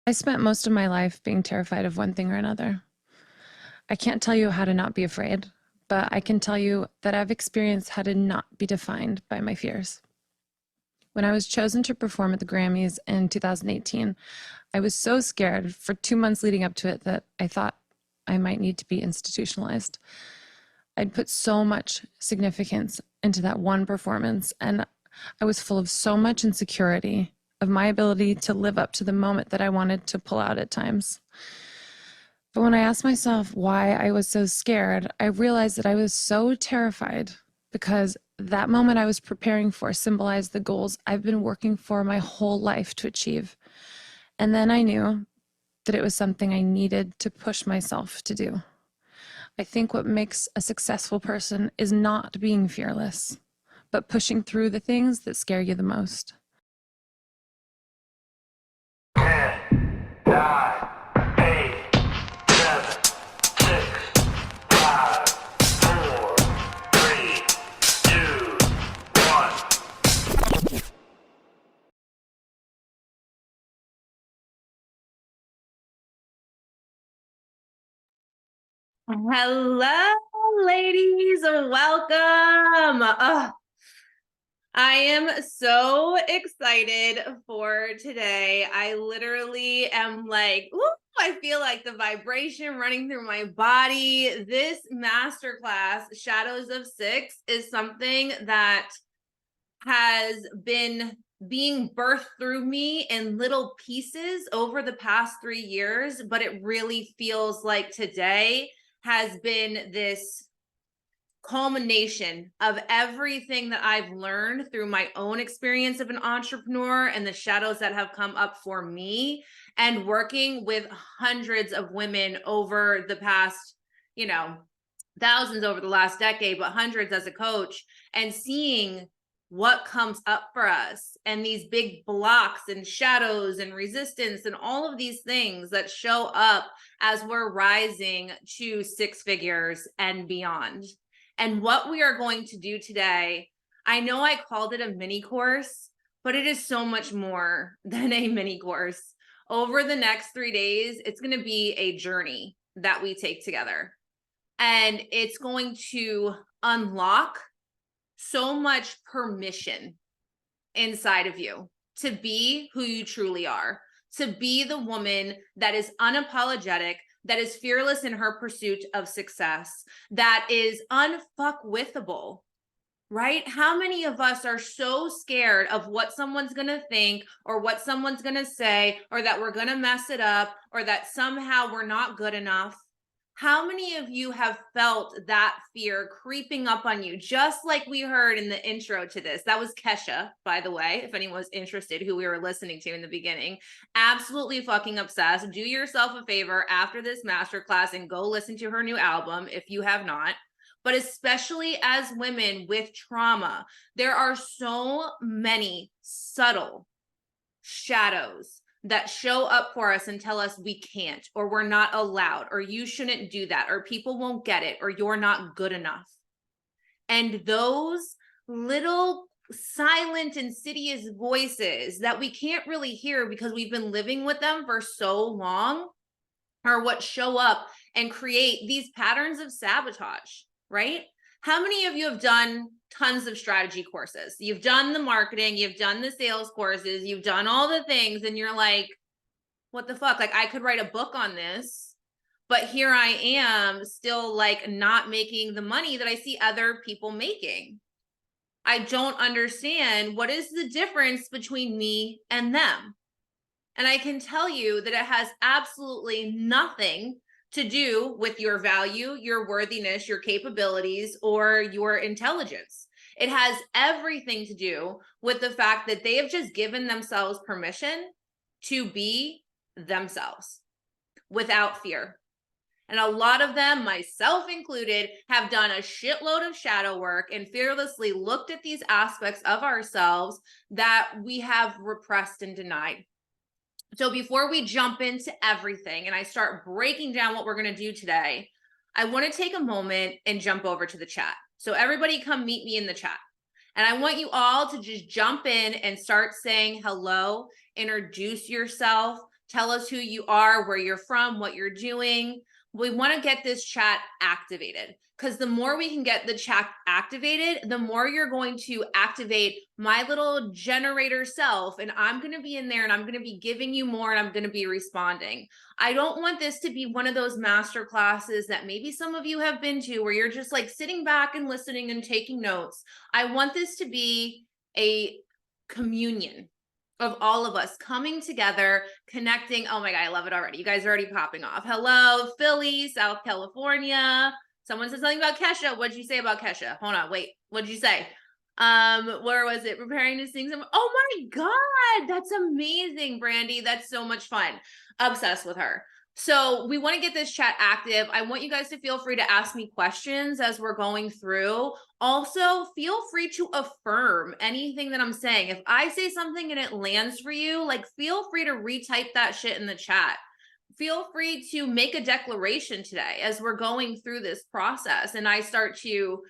I spent most of my life being terrified of one thing or another. I can't tell you how to not be afraid, but I can tell you that I've experienced how to not be defined by my fears. When I was chosen to perform at the Grammys in 2018, I was so scared for 2 months leading up to it that I thought I might need to be institutionalized. I'd put so much significance into that one performance, and I was full of so much insecurity of my ability to live up to the moment that I wanted to pull out at times. But when I asked myself why I was so scared, I realized that I was so terrified because that moment I was preparing for symbolized the goals I've been working for my whole life to achieve. And then I knew that it was something I needed to push myself to do. I think what makes a successful person is not being fearless, but pushing through the things that scare you the most. 10, 9, 8, 7, 6, 5, 4, 3, 2, 1. Hello, ladies. Welcome. I am so excited for today. I literally am like, ooh, I feel like the vibration running through my body. This masterclass, Shadows of Six, is something that has been being birthed through me in little pieces over the past 3 years, but it really feels like today has been this culmination of everything that I've learned through my own experience of an entrepreneur and the shadows that have come up for me, and working with hundreds of women over the past, thousands over the last decade, but hundreds as a coach, and seeing what comes up for us and these big blocks and shadows and resistance and all of these things that show up as we're rising to six figures and beyond. And what we are going to do today, I know I called it a mini course, but it is so much more than a mini course. Over the next 3 days, it's going to be a journey that we take together. And it's going to unlock so much permission inside of you to be who you truly are, to be the woman that is unapologetic, that is fearless in her pursuit of success, that is unfuckwithable, right? How many of us are so scared of what someone's going to think or what someone's going to say, or that we're going to mess it up, or that somehow we're not good enough? How many of you have felt that fear creeping up on you, just like we heard in the intro to this? That was Kesha, by the way, if anyone was interested, who we were listening to in the beginning. Absolutely fucking obsessed. Do yourself a favor after this masterclass and go listen to her new album if you have not. But especially as women with trauma, there are so many subtle shadows that show up for us and tell us we can't, or we're not allowed, or you shouldn't do that, or people won't get it, or you're not good enough. And those little silent, insidious voices that we can't really hear because we've been living with them for so long are what show up and create these patterns of sabotage, right? How many of you have done tons of strategy courses? You've done the marketing, you've done the sales courses, you've done all the things, and you're like, what the fuck? Like, I could write a book on this, but here I am still like not making the money that I see other people making. I don't understand what is the difference between me and them. And I can tell you that it has absolutely nothing to do with your value, your worthiness, your capabilities, or your intelligence. It has everything to do with the fact that they have just given themselves permission to be themselves without fear. And a lot of them, myself included, have done a shitload of shadow work and fearlessly looked at these aspects of ourselves that we have repressed and denied. So before we jump into everything and I start breaking down what we're going to do today, I want to take a moment and jump over to the chat. So everybody come meet me in the chat. And I want you all to just jump in and start saying hello, introduce yourself, Tell us who you are, where you're from, what you're doing. We want to get this chat activated, because the more we can get the chat activated, the more you're going to activate my little generator self. And I'm going to be in there and I'm going to be giving you more and I'm going to be responding. I don't want this to be one of those master classes that maybe some of you have been to where you're just like sitting back and listening and taking notes. I want this to be a communion of all of us coming together, connecting. Oh my God, I love it already. You guys are already popping off. Hello, Philly, South California. Someone said something about Kesha. What'd you say about Kesha? Hold on, wait. What'd you say? Where was it? Preparing to sing some. Oh my God, that's amazing, Brandy. That's so much fun. Obsessed with her. So we want to get this chat active. I want you guys to feel free to ask me questions as we're going through. Also, feel free to affirm anything that I'm saying. If I say something and it lands for you, like feel free to retype that shit in the chat. Feel free to make a declaration today as we're going through this process. And I start to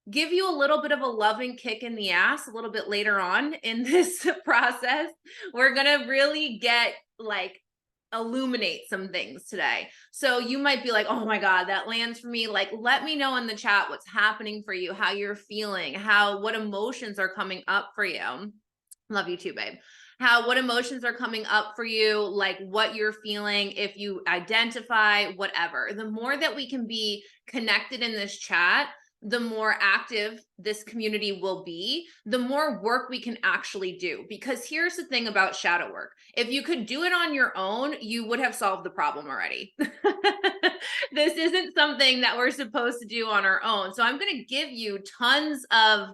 give you a little bit of a loving kick in the ass a little bit later on in this process. We're going to really get like illuminate some things today. So you might be like, oh my God, that lands for me. Like, let me know in the chat what's happening for you, how you're feeling, what emotions are coming up for you. Love you too, babe. What emotions are coming up for you, like what you're feeling, if you identify, whatever. The more that we can be connected in this chat, the more active this community will be, the more work we can actually do. Because here's the thing about shadow work. If you could do it on your own, you would have solved the problem already. This isn't something that we're supposed to do on our own. So I'm going to give you tons of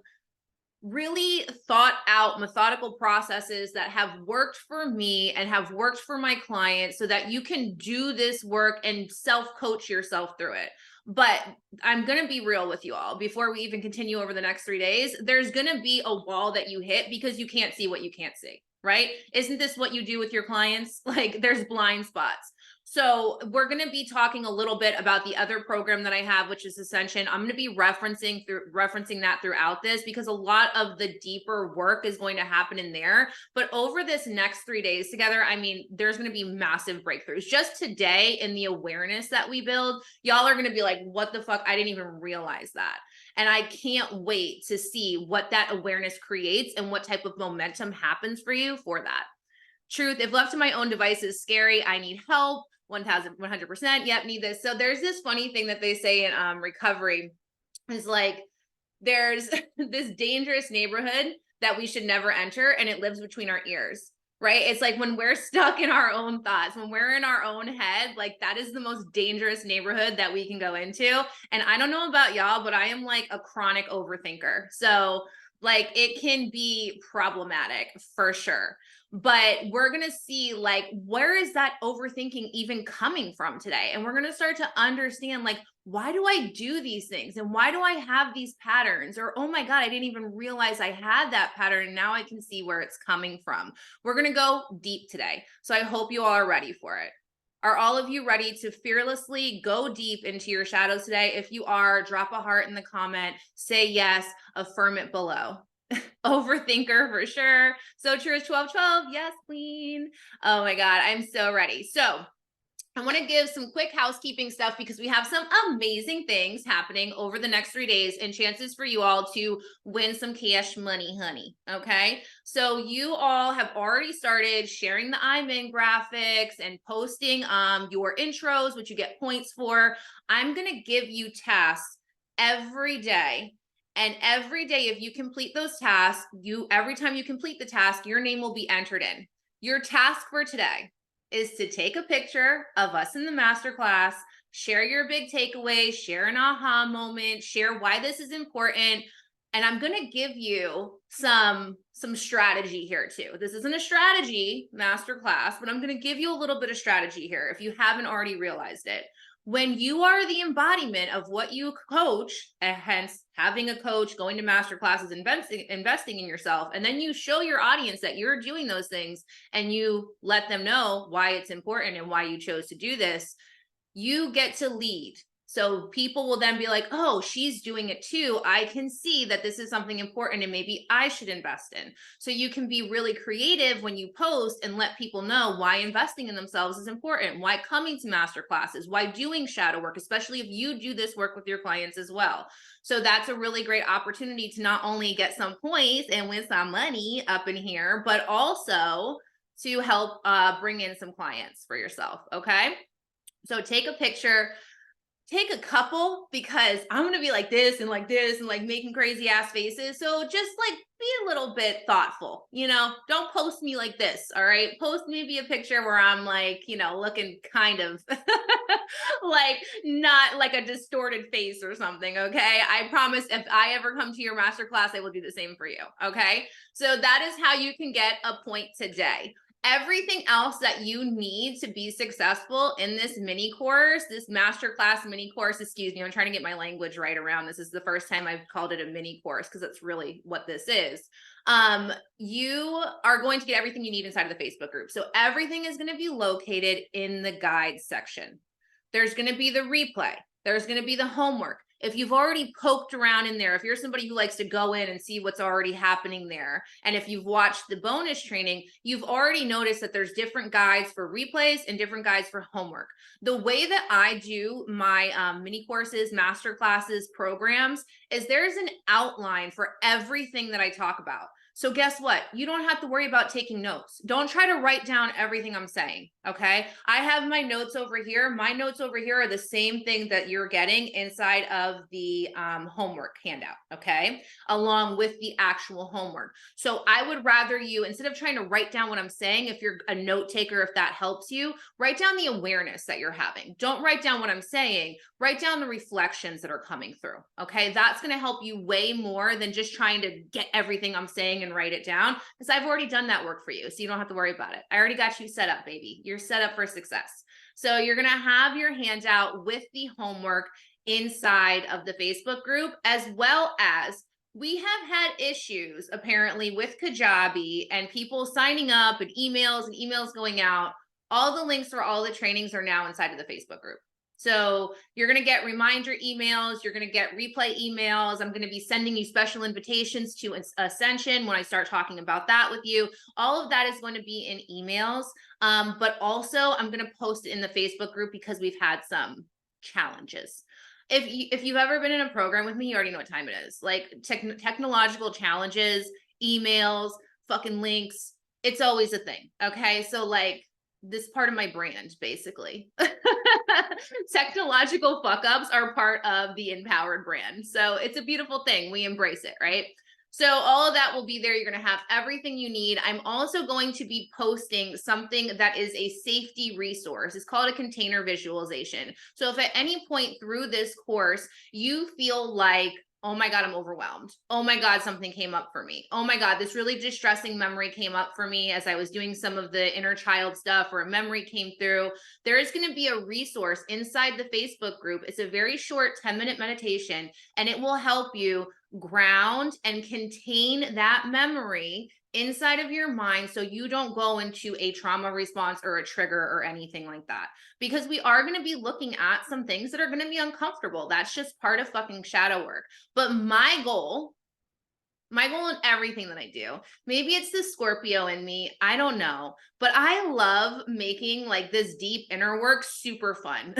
really thought out methodical processes that have worked for me and have worked for my clients so that you can do this work and self-coach yourself through it. But I'm going to be real with you all before we even continue over the next 3 days. There's going to be a wall that you hit because you can't see what you can't see, right? Isn't this what you do with your clients? Like there's blind spots. So we're going to be talking a little bit about the other program that I have, which is Ascension. I'm going to be referencing that throughout this because a lot of the deeper work is going to happen in there. But over this next 3 days together, I mean, there's going to be massive breakthroughs. Just today in the awareness that we build, y'all are going to be like, what the fuck? I didn't even realize that. And I can't wait to see what that awareness creates and what type of momentum happens for you for that. Truth, if left to my own devices, scary. I need help. 1,100%. Yep, need this. So there's this funny thing that they say in recovery is like, there's this dangerous neighborhood that we should never enter, and it lives between our ears, right? It's like when we're stuck in our own thoughts, when we're in our own head, like that is the most dangerous neighborhood that we can go into. And I don't know about y'all, but I am like a chronic overthinker. So like it can be problematic for sure. But we're going to see like, where is that overthinking even coming from today? And we're going to start to understand like, why do I do these things? And why do I have these patterns? Or, oh my God, I didn't even realize I had that pattern. And now I can see where it's coming from. We're going to go deep today. So I hope you all are ready for it. Are all of you ready to fearlessly go deep into your shadows today? If you are, drop a heart in the comment, say yes, affirm it below. Overthinker for sure. So true as 1212. Yes, queen. Oh my God, I'm so ready. So I want to give some quick housekeeping stuff because we have some amazing things happening over the next 3 days and chances for you all to win some cash money, honey. Okay. So you all have already started sharing the IMIN graphics and posting your intros, which you get points for. I'm going to give you tasks every day. And every day, if you complete those tasks, every time you complete the task, your name will be entered in. Your task for today is to take a picture of us in the masterclass, share your big takeaway, share an aha moment, share why this is important. And I'm going to give you some strategy here too. This isn't a strategy masterclass, but I'm going to give you a little bit of strategy here if you haven't already realized it. When you are the embodiment of what you coach, hence having a coach, going to master classes, investing in yourself, and then you show your audience that you're doing those things and you let them know why it's important and why you chose to do this, you get to lead. So people will then be like, oh, she's doing it too. I can see that this is something important and maybe I should invest in. So you can be really creative when you post and let people know why investing in themselves is important, why coming to master classes, why doing shadow work, especially if you do this work with your clients as well. So that's a really great opportunity to not only get some points and win some money up in here, but also to help bring in some clients for yourself. Okay. So take a picture, take a couple, because I'm going to be like this and like making crazy ass faces. So just like be a little bit thoughtful, don't post me like this. All right. Post maybe a picture where I'm like, looking kind of like not like a distorted face or something. Okay. I promise if I ever come to your masterclass, I will do the same for you. Okay. So that is how you can get a point today. Everything else that you need to be successful in this mini course, this masterclass mini course, excuse me, I'm trying to get my language right around this. Is the first time I've called it a mini course because that's really what this is. You are going to get everything you need inside of the Facebook group. So everything is going to be located in the guides section. There's going to be the replay. There's going to be the homework. If you've already poked around in there, if you're somebody who likes to go in and see what's already happening there, and if you've watched the bonus training, you've already noticed that there's different guides for replays and different guides for homework. The way that I do my mini courses, master classes, programs is there's an outline for everything that I talk about. So guess what? You don't have to worry about taking notes. Don't try to write down everything I'm saying, okay? I have my notes over here. My notes over here are the same thing that you're getting inside of the homework handout, okay? Along with the actual homework. So I would rather you, instead of trying to write down what I'm saying, if you're a note taker, if that helps you, write down the awareness that you're having. Don't write down what I'm saying. Write down the reflections that are coming through, okay? That's going to help you way more than just trying to get everything I'm saying and write it down, because I've already done that work for you. So you don't have to worry about it. I already got you set up, baby. You're set up for success. So you're going to have your handout with the homework inside of the Facebook group, as well as we have had issues apparently with Kajabi and people signing up and emails going out. All the links for all the trainings are now inside of the Facebook group. So you're going to get reminder emails. You're going to get replay emails. I'm going to be sending you special invitations to Ascension when I start talking about that with you. All of that is going to be in emails. But also I'm going to post it in the Facebook group because we've had some challenges. If you've ever been in a program with me, you already know what time it is. Like technological challenges, emails, fucking links. It's always a thing. Okay. So like, this part of my brand, basically. Technological fuck ups are part of the Empowered brand. So it's a beautiful thing. We embrace it, right? So all of that will be there. You're going to have everything you need. I'm also going to be posting something that is a safety resource. It's called a container visualization. So if at any point through this course, you feel like, oh my God, I'm overwhelmed. Oh my God, something came up for me. Oh my God, this really distressing memory came up for me as I was doing some of the inner child stuff, or a memory came through. There is going to be a resource inside the Facebook group. It's a very short 10-minute meditation, and it will help you ground and contain that memory inside of your mind so you don't go into a trauma response or a trigger or anything like that, because we are going to be looking at some things that are going to be uncomfortable. That's just part of fucking shadow work. But my goal in everything that I do, maybe it's the Scorpio in me, I don't know, but I love making like this deep inner work super fun.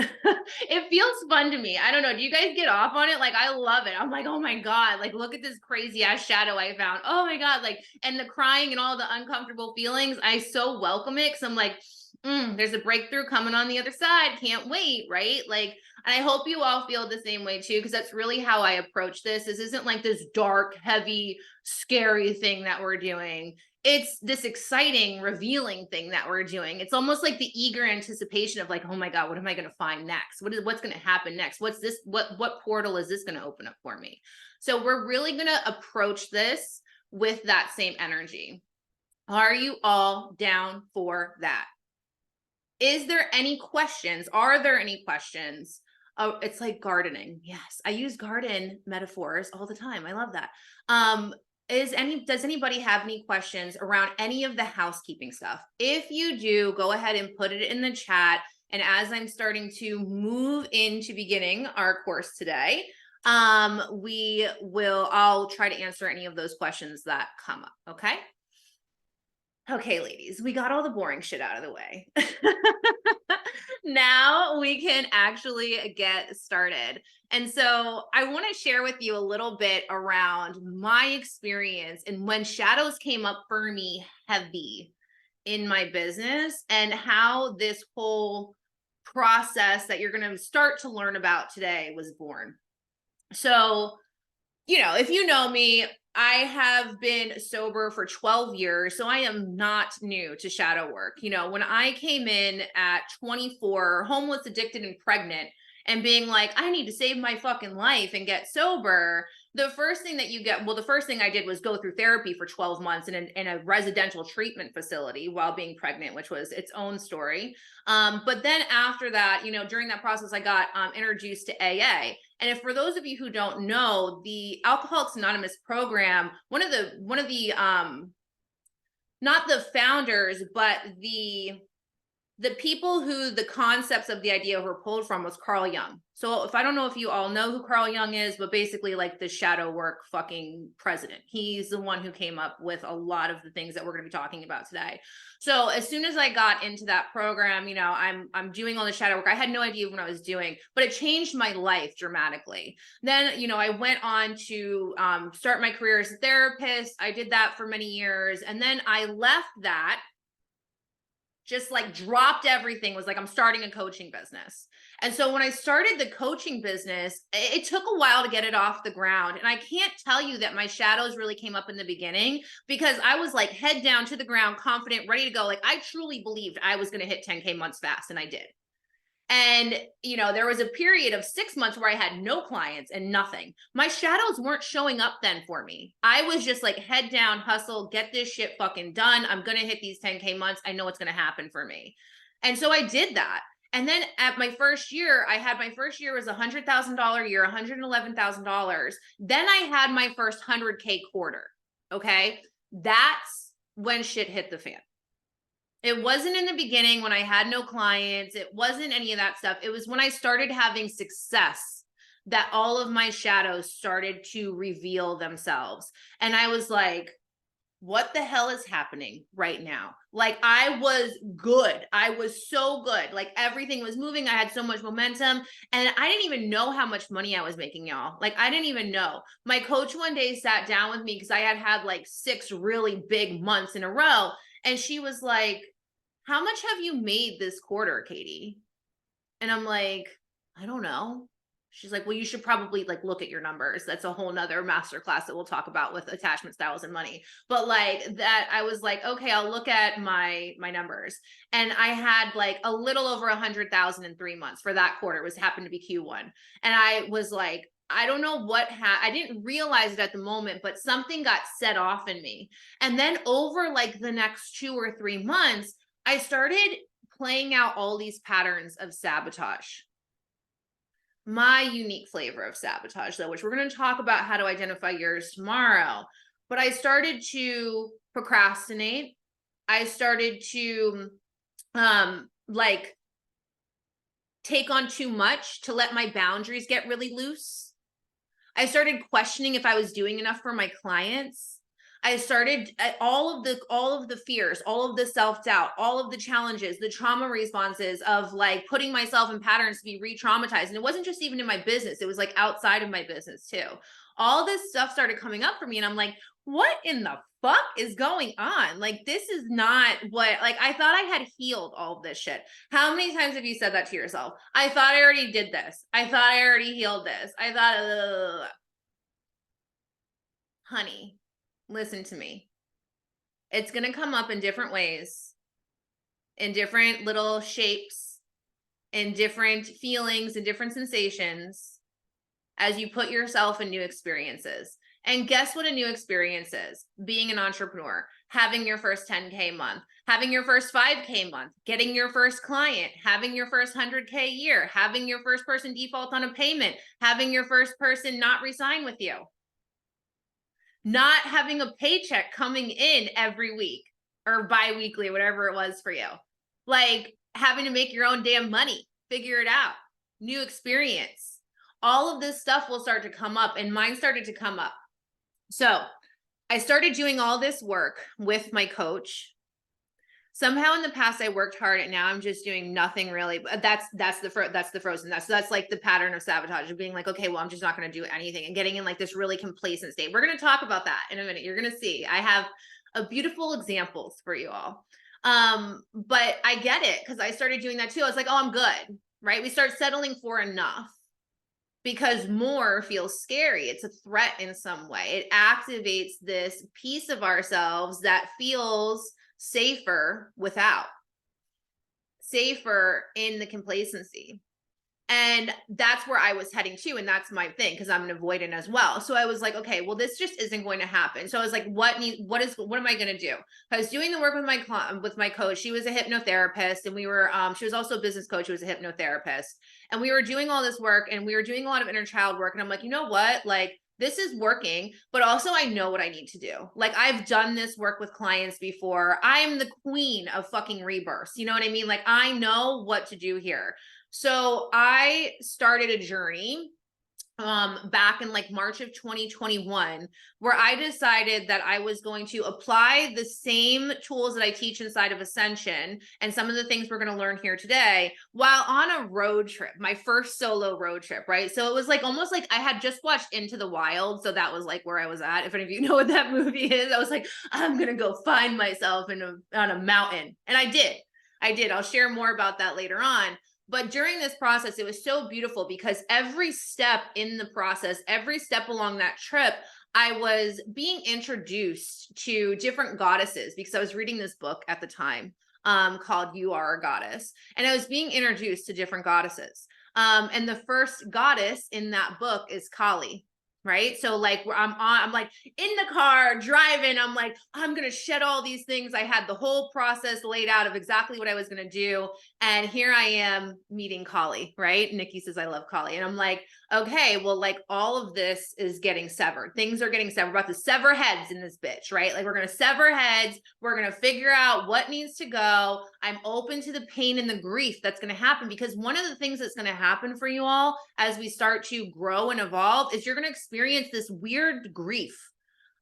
It feels fun to me. I don't know. Do you guys get off on it? Like, I love it. I'm like, oh my God, like, look at this crazy ass shadow I found. Oh my God. Like, and the crying and all the uncomfortable feelings, I so welcome it. Cause I'm like, there's a breakthrough coming on the other side. Can't wait. Right. Like, and I hope you all feel the same way too, because that's really how I approach this. This isn't like this dark, heavy, scary thing that we're doing. It's this exciting, revealing thing that we're doing. It's almost like the eager anticipation of like, oh my God, what am I going to find next? What's going to happen next? What's this? What portal is this going to open up for me? So we're really going to approach this with that same energy. Are you all down for that? Is there any questions? Are there any questions? Oh, it's like gardening. Yes, I use garden metaphors all the time. I love that. Does anybody have any questions around any of the housekeeping stuff? If you do, go ahead and put it in the chat. And as I'm starting to move into beginning our course today, I'll try to answer any of those questions that come up. Okay. Okay, ladies, we got all the boring shit out of the way. Now we can actually get started. And so I want to share with you a little bit around my experience and when shadows came up for me heavy in my business and how this whole process that you're going to start to learn about today was born. So, if you know me, I have been sober for 12 years, so I am not new to shadow work. When I came in at 24, homeless, addicted, and pregnant, and being like, I need to save my fucking life and get sober, the first thing I did was go through therapy for 12 months in a residential treatment facility while being pregnant, which was its own story. But then after that, during that process, I got introduced to AA. And if for those of you who don't know, the Alcoholics Anonymous program, one of the not the founders, but the people who the concepts of the idea were pulled from was Carl Jung. So if I don't know if you all know who Carl Jung is, but basically like the shadow work fucking president. He's the one who came up with a lot of the things that we're going to be talking about today. So as soon as I got into that program, I'm doing all the shadow work. I had no idea what I was doing, but it changed my life dramatically. Then, I went on to start my career as a therapist. I did that for many years. And then I left that, just like dropped everything, was like, I'm starting a coaching business. And so when I started the coaching business, it took a while to get it off the ground. And I can't tell you that my shadows really came up in the beginning, because I was like head down to the ground, confident, ready to go. Like I truly believed I was going to hit 10K months fast. And I did. And, there was a period of 6 months where I had no clients and nothing. My shadows weren't showing up then for me. I was just like head down, hustle, get this shit fucking done. I'm going to hit these 10K months. I know what's going to happen for me. And so I did that. And then at my first year, my first year was $100,000 year, $111,000. Then I had my first 100K quarter. Okay. That's when shit hit the fan. It wasn't in the beginning when I had no clients. It wasn't any of that stuff. It was when I started having success that all of my shadows started to reveal themselves. And I was like, what the hell is happening right now? Like I was good. I was so good. Like everything was moving. I had so much momentum and I didn't even know how much money I was making, y'all. Like I didn't even know. My coach one day sat down with me because I had like 6 really big months in a row. And she was like, how much have you made this quarter, Katie? And I'm like, I don't know. She's like, well, you should probably like look at your numbers. That's a whole nother masterclass that we'll talk about with attachment styles and money. But like that, I was like, okay, I'll look at my numbers. And I had like a little over 100,000 in 3 months for that quarter. It happened to be Q1. And I was like, I don't know what I didn't realize it at the moment, but something got set off in me. And then over like the next 2 or 3 months, I started playing out all these patterns of sabotage. My unique flavor of sabotage, though, which we're going to talk about how to identify yours tomorrow. But I started to procrastinate. I started to like take on too much, to let my boundaries get really loose. I started questioning if I was doing enough for my clients. I started all of the fears, all of the self-doubt, all of the challenges, the trauma responses of like putting myself in patterns to be re-traumatized. And it wasn't just even in my business. It was like outside of my business too. All this stuff started coming up for me. And I'm like, what in the fuck is going on? Like, this is not what, like, I thought I had healed all of this shit. How many times have you said that to yourself? I thought I already did this. I thought I already healed this. I thought, honey, listen to me. It's going to come up in different ways, in different little shapes, in different feelings and different sensations as you put yourself in new experiences. And guess what a new experience is? Being an entrepreneur, having your first 10K month, having your first 5K month, getting your first client, having your first 100K year, having your first person default on a payment, having your first person not resign with you, not having a paycheck coming in every week or bi-weekly, whatever it was for you. Like, having to make your own damn money, figure it out, new experience. All of this stuff will start to come up, and mine started to come up. So I started doing all this work with my coach. Somehow in the past I worked hard, and now I'm just doing nothing really. But that's the frozen. That's like the pattern of sabotage, of being like, okay, well, I'm just not going to do anything, and getting in like this really complacent state. We're going to talk about that in a minute. You're going to see. I have a beautiful examples for you all. But I get it, because I started doing that too. I was like, oh, I'm good, right? We start settling for enough because more feels scary. It's a threat in some way. It activates this piece of ourselves that feels safer without, safer in the complacency. And that's where I was heading to. And that's my thing, because I'm an avoidant as well. So I was like, okay, well, this just isn't going to happen. So I was like, what am I going to do? I was doing the work with my coach. She was a hypnotherapist, and we were, she was also a business coach who was a hypnotherapist. And we were doing all this work, and we were doing a lot of inner child work. And I'm like, you know what? Like, this is working, but also I know what I need to do. Like, I've done this work with clients before. I am the queen of fucking rebirths. You know what I mean? Like, I know what to do here. So I started a journey back in like March of 2021, where I decided that I was going to apply the same tools that I teach inside of Ascension and some of the things we're going to learn here today while on a road trip, my first solo road trip, right? So it was like almost like I had just watched Into the Wild. So that was like where I was at. If any of you know what that movie is, I was like, I'm going to go find myself on a mountain. And I did. I'll share more about that later on. But during this process, it was so beautiful, because every step in the process, every step along that trip, I was being introduced to different goddesses, because I was reading this book at the time called You Are a Goddess. And I was being introduced to different goddesses. And the first goddess in that book is Kali. Right. So like I'm like in the car driving, I'm like, I'm going to shed all these things. I had the whole process laid out of exactly what I was going to do. And here I am meeting Kali, right? Nikki says, I love Kali. And I'm like, okay, well, like all of this is getting severed. Things are getting severed. We're about to sever heads in this bitch, right? Like, we're going to sever heads. We're going to figure out what needs to go. I'm open to the pain and the grief that's going to happen, because one of the things that's going to happen for you all as we start to grow and evolve is you're going to experience this weird grief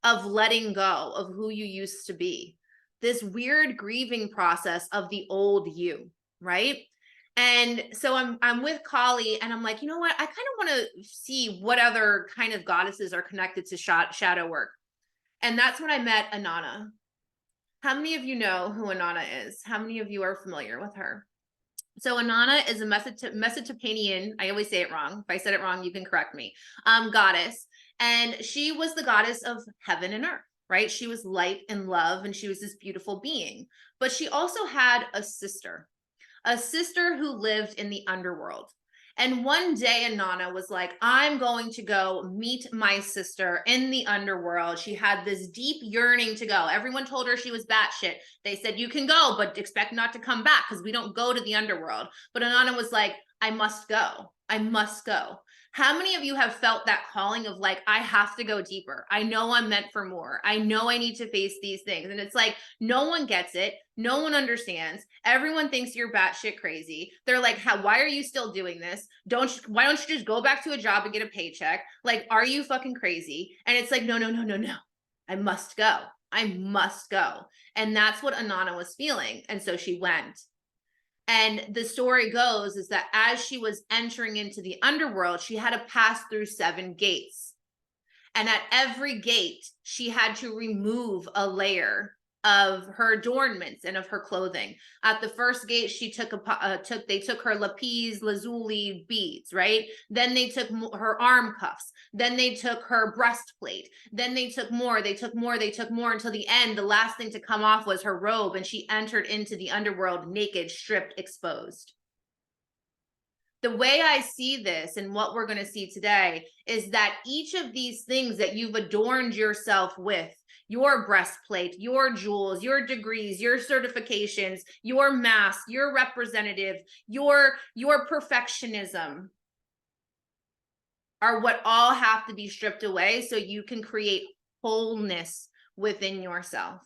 of letting go of who you used to be, this weird grieving process of the old you, right? And so I'm with Kali, and I'm like, you know what? I kind of want to see what other kind of goddesses are connected to shadow work. And that's when I met Inanna. How many of you know who Inanna is? How many of you are familiar with her? So Inanna is a Mesopotamian, I always say it wrong. If I said it wrong, you can correct me, goddess. And she was the goddess of heaven and earth, right? She was light and love, and she was this beautiful being. But she also had a sister who lived in the underworld. And one day Inanna was like, I'm going to go meet my sister in the underworld. She had this deep yearning to go. Everyone told her she was batshit. They said, you can go, but expect not to come back, because we don't go to the underworld. But Inanna was like, I must go. I must go. How many of you have felt that calling of like, I have to go deeper. I know I'm meant for more. I know I need to face these things. And it's like, no one gets it. No one understands. Everyone thinks you're batshit crazy. They're like, why are you still doing this? Why don't you just go back to a job and get a paycheck? Like, are you fucking crazy? And it's like, no. I must go. I must go. And that's what Inanna was feeling. And so she went. And the story goes is that as she was entering into the underworld, she had to pass through 7 gates. And at every gate, she had to remove a layer of her adornments and of her clothing. At the first gate, she they took her lapis lazuli beads, right? Then they took her arm cuffs. Then they took her breastplate. Then they took more, until the end. The last thing to come off was her robe, and she entered into the underworld naked, stripped, exposed. The way I see this, and what we're going to see today, is that each of these things that you've adorned yourself with, your breastplate, your jewels, your degrees, your certifications, your mask, your representative, your perfectionism, are what all have to be stripped away so you can create wholeness within yourself.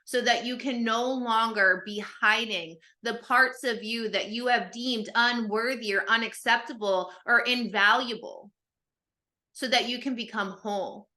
so that you can no longer be hiding the parts of you that you have deemed unworthy or unacceptable or invaluable, so that you can become whole.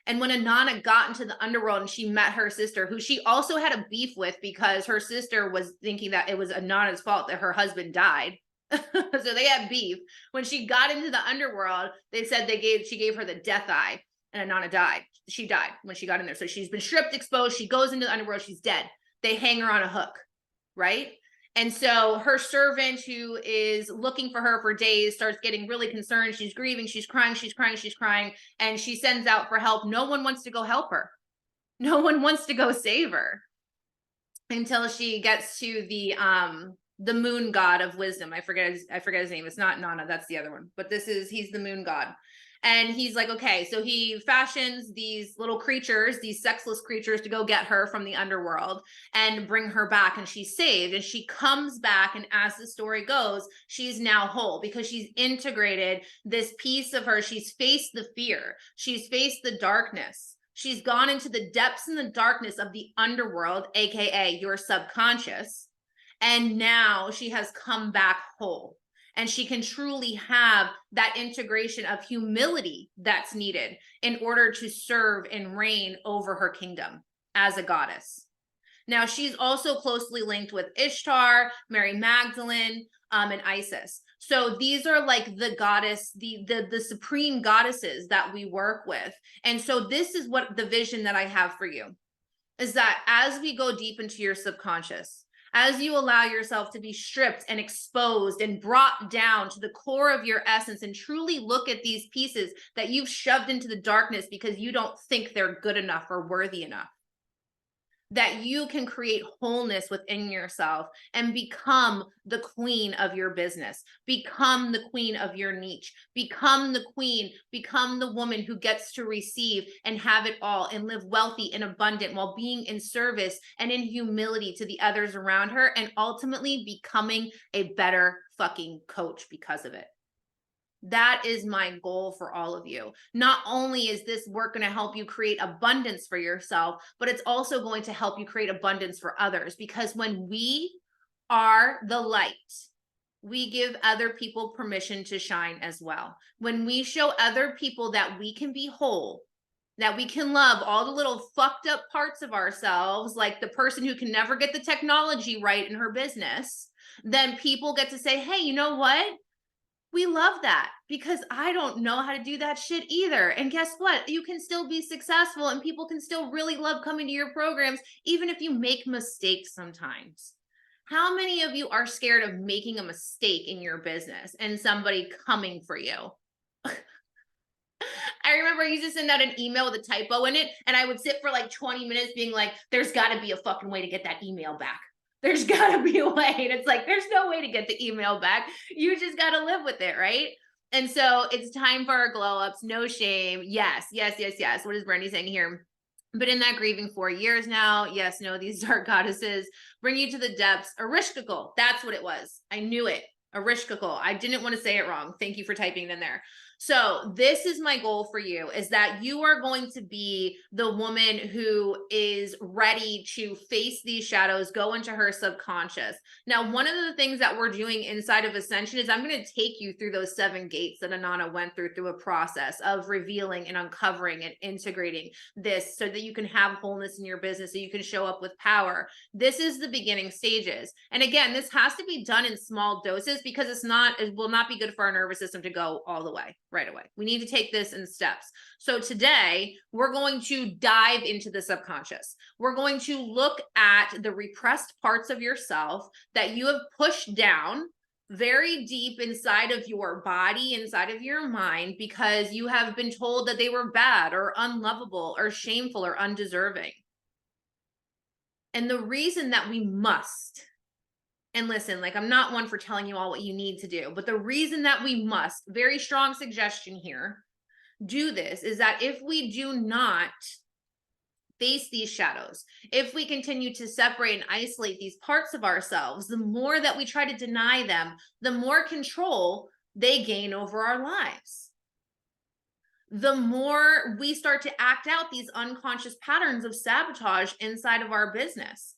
And when Anana got into the underworld and she met her sister, who she also had a beef with because her sister was thinking that it was Anana's fault that her husband died. So they had beef. When she got into the underworld, they said she gave her the death eye, and Anana died. She died when she got in there. So she's been stripped, exposed. She goes into the underworld. She's dead. They hang her on a hook, right? And so her servant, who is looking for her for days, starts getting really concerned. She's grieving. She's crying. She's crying. She's crying. And she sends out for help. No one wants to go help her. No one wants to go save her until she gets to the moon god of wisdom. I forget his name. It's not Nana. That's the other one. But he's the moon god. And he's like, okay, so he fashions these little creatures, these sexless creatures, to go get her from the underworld and bring her back, and she's saved. And she comes back, and as the story goes, she's now whole because she's integrated this piece of her. She's faced the fear. She's faced the darkness. She's gone into the depths and the darkness of the underworld, aka your subconscious. And now she has come back whole. And she can truly have that integration of humility that's needed in order to serve and reign over her kingdom as a goddess. Now, she's also closely linked with Ishtar, Mary Magdalene, and Isis. So these are like the goddess, the supreme goddesses that we work with. And so this is what the vision that I have for you is that as we go deep into your subconscious, as you allow yourself to be stripped and exposed and brought down to the core of your essence and truly look at these pieces that you've shoved into the darkness because you don't think they're good enough or worthy enough, that you can create wholeness within yourself and become the queen of your business, become the queen of your niche, become the queen, become the woman who gets to receive and have it all and live wealthy and abundant while being in service and in humility to the others around her, and ultimately becoming a better fucking coach because of it. That is my goal for all of you. Not only is this work going to help you create abundance for yourself, but it's also going to help you create abundance for others. Because when we are the light, we give other people permission to shine as well. When we show other people that we can be whole, that we can love all the little fucked up parts of ourselves, like the person who can never get the technology right in her business, then people get to say, hey, you know what? We love that, because I don't know how to do that shit either. And guess what? You can still be successful and people can still really love coming to your programs, even if you make mistakes sometimes. How many of you are scared of making a mistake in your business and somebody coming for you? I remember I used to send out an email with a typo in it, and I would sit for like 20 minutes being like, there's got to be a fucking way to get that email back. There's got to be a way. And it's like, there's no way to get the email back. You just got to live with it, right? And so it's time for our glow ups. No shame. Yes, yes, yes, yes. What is Brandy saying here? But in that grieving 4 years now, yes, no, these dark goddesses bring you to the depths. Erishkigal, that's what it was. I knew it. Erishkigal. I didn't want to say it wrong. Thank you for typing it in there. So this is my goal for you, is that you are going to be the woman who is ready to face these shadows, go into her subconscious. Now, one of the things that we're doing inside of Ascension is I'm going to take you through those 7 gates that Anana went through a process of revealing and uncovering and integrating this so that you can have wholeness in your business, so you can show up with power. This is the beginning stages. And again, this has to be done in small doses because it will not be good for our nervous system to go all the way right away. We need to take this in steps. So today we're going to dive into the subconscious. We're going to look at the repressed parts of yourself that you have pushed down very deep inside of your body, inside of your mind, because you have been told that they were bad or unlovable or shameful or undeserving. And the reason that we must, and listen, like, I'm not one for telling you all what you need to do, but the reason that we must, very strong suggestion here, do this is that if we do not face these shadows, if we continue to separate and isolate these parts of ourselves, the more that we try to deny them, the more control they gain over our lives. the more we start to act out these unconscious patterns of sabotage inside of our business.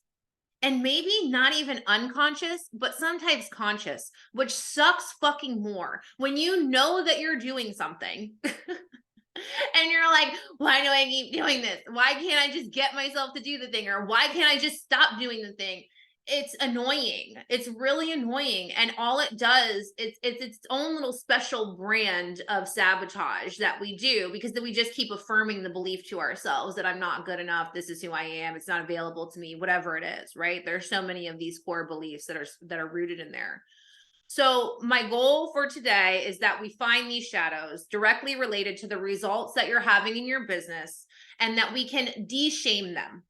And maybe not even unconscious, but sometimes conscious, which sucks fucking more when you know that you're doing something. And you're like, why do I keep doing this? Why can't I just get myself to do the thing? Or why can't I just stop doing the thing? It's annoying. It's really annoying. And all it does, it's its own little special brand of sabotage that we do, because then we just keep affirming the belief to ourselves that I'm not good enough. This is who I am. It's not available to me, whatever it is, right? There's so many of these core beliefs that are rooted in there. So my goal for today is that we find these shadows directly related to the results that you're having in your business, and that we can de-shame them.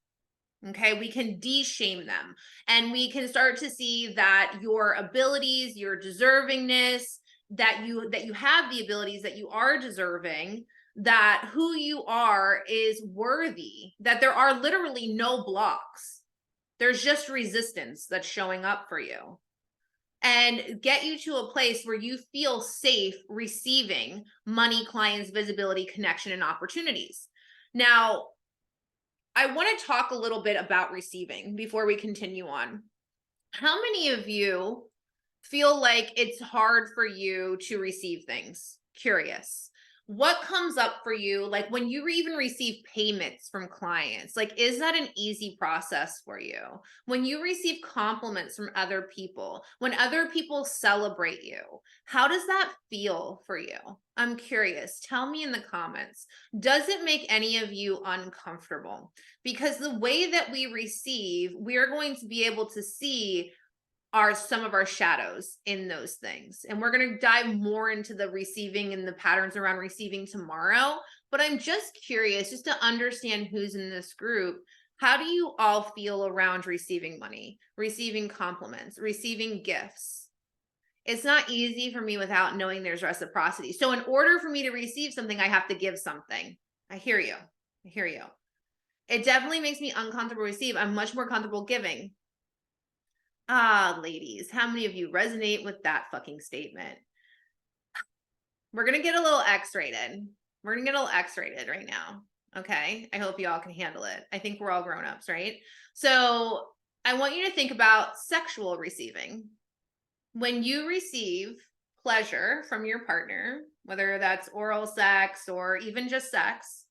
Okay, we can de-shame them, and we can start to see that your abilities, your deservingness, that you have the abilities that you are deserving, that who you are is worthy, that there are literally no blocks. There's just resistance that's showing up for you. And get you to a place where you feel safe receiving money, clients, visibility, connection, and opportunities. Now, I want to talk a little bit about receiving before we continue on. How many of you feel like it's hard for you to receive things? Curious. What comes up for you, like when you even receive payments from clients? Like, is that an easy process for you? When you receive compliments from other people, when other people celebrate you, how does that feel for you? I'm curious. Tell me in the comments. Does it make any of you uncomfortable? Because the way that we receive, we're going to be able to see are some of our shadows in those things. And we're going to dive more into the receiving and the patterns around receiving tomorrow. But I'm just curious, just to understand who's in this group. How do you all feel around receiving money, receiving compliments, receiving gifts? It's not easy for me without knowing there's reciprocity. So in order for me to receive something, I have to give something. I hear you. I hear you. It definitely makes me uncomfortable to receive. I'm much more comfortable giving. Ah, ladies, how many of you resonate with that fucking statement? We're going to get a little X-rated. We're going to get a little X-rated right now. Okay. I hope you all can handle it. I think we're all grown-ups, right? So I want you to think about sexual receiving. When you receive pleasure from your partner, whether that's oral sex or even just sex,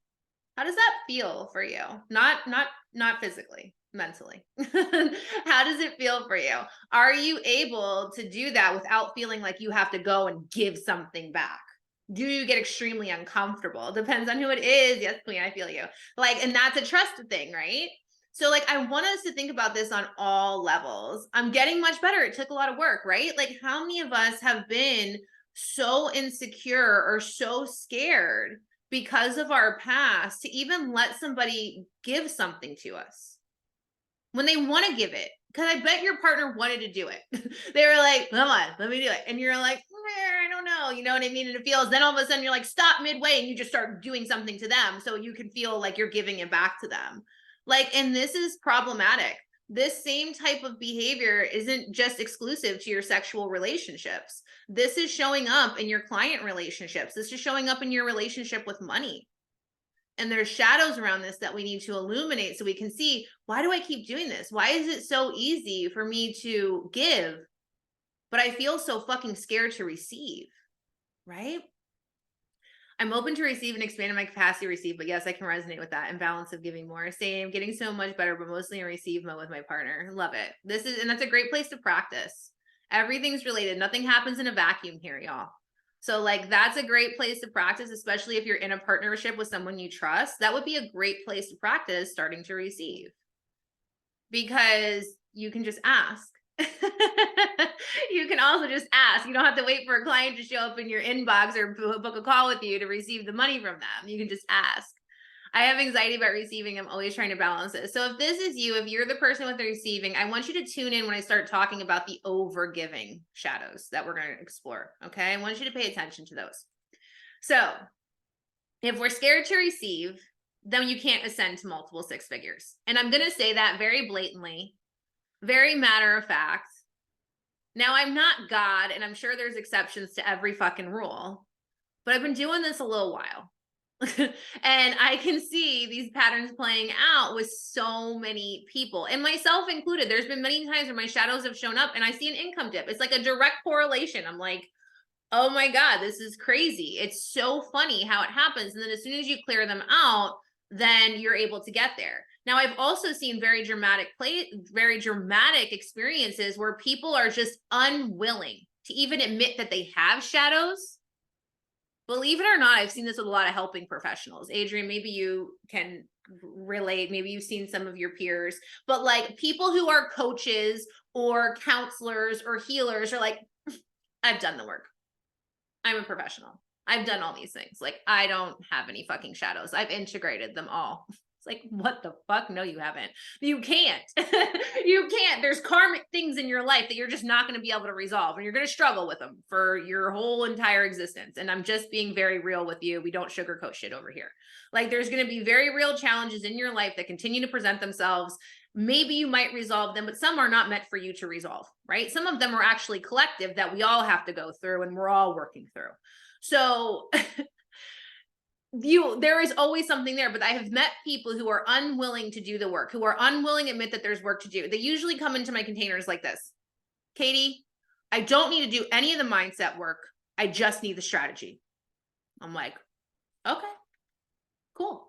how does that feel for you? Not physically, mentally. How does it feel for you? Are you able to do that without feeling like you have to go and give something back? Do you get extremely uncomfortable? Depends on who it is. Yes, Queen, I feel you. Like, and that's a trust thing, right? So like, I want us to think about this on all levels. I'm getting much better. It took a lot of work, right? Like, how many of us have been so insecure or so scared because of our past to even let somebody give something to us when they want to give it? Because I bet your partner wanted to do it. They were like, come on, let me do it. And you're like, I don't know. You know what I mean? And it feels, then all of a sudden you're like, stop midway, and you just start doing something to them so you can feel like you're giving it back to them. Like, and this is problematic. This same type of behavior isn't just exclusive to your sexual relationships. This is showing up in your client relationships. This is showing up in your relationship with money. And there's shadows around this that we need to illuminate so we can see, why do I keep doing this? Why is it so easy for me to give, but I feel so fucking scared to receive, right? I'm open to receive and expanding my capacity to receive, but yes, I can resonate with that. Imbalance of giving more. Same, getting so much better, but mostly in receive mode with my partner. Love it. And that's a great place to practice. Everything's related. Nothing happens in a vacuum here, y'all. So like, that's a great place to practice, especially if you're in a partnership with someone you trust. That would be a great place to practice starting to receive, because you can just ask. You can also just ask. You don't have to wait for a client to show up in your inbox or book a call with you to receive the money from them. You can just ask. I have anxiety about receiving. I'm always trying to balance it. So if this is you, if you're the person with the receiving, I want you to tune in when I start talking about the over-giving shadows that we're going to explore. Okay. I want you to pay attention to those. So if we're scared to receive, then you can't ascend to multiple six figures. And I'm going to say that very blatantly, very matter of fact. Now, I'm not God, and I'm sure there's exceptions to every fucking rule, but I've been doing this a little while. And I can see these patterns playing out with so many people, and myself included. There's been many times where my shadows have shown up and I see an income dip. It's like a direct correlation. I'm like, oh my God, this is crazy. It's so funny how it happens. And then as soon as you clear them out, then you're able to get there. Now, I've also seen very dramatic experiences where people are just unwilling to even admit that they have shadows. Believe it or not, I've seen this with a lot of helping professionals. Adrienne, maybe you can relate. Maybe you've seen some of your peers, but like people who are coaches or counselors or healers are like, I've done the work. I'm a professional. I've done all these things. Like, I don't have any fucking shadows. I've integrated them all. It's like, what the fuck? No, you haven't. You can't. You can't. There's karmic things in your life that you're just not going to be able to resolve, and you're going to struggle with them for your whole entire existence. And I'm just being very real with you. We don't sugarcoat shit over here. Like, there's going to be very real challenges in your life that continue to present themselves. Maybe you might resolve them, but some are not meant for you to resolve, right? Some of them are actually collective that we all have to go through and we're all working through. So there is always something there, but I have met people who are unwilling to do the work, who are unwilling to admit that there's work to do. They usually come into my containers like this. Katie, I don't need to do any of the mindset work. I just need the strategy. I'm like, okay, cool.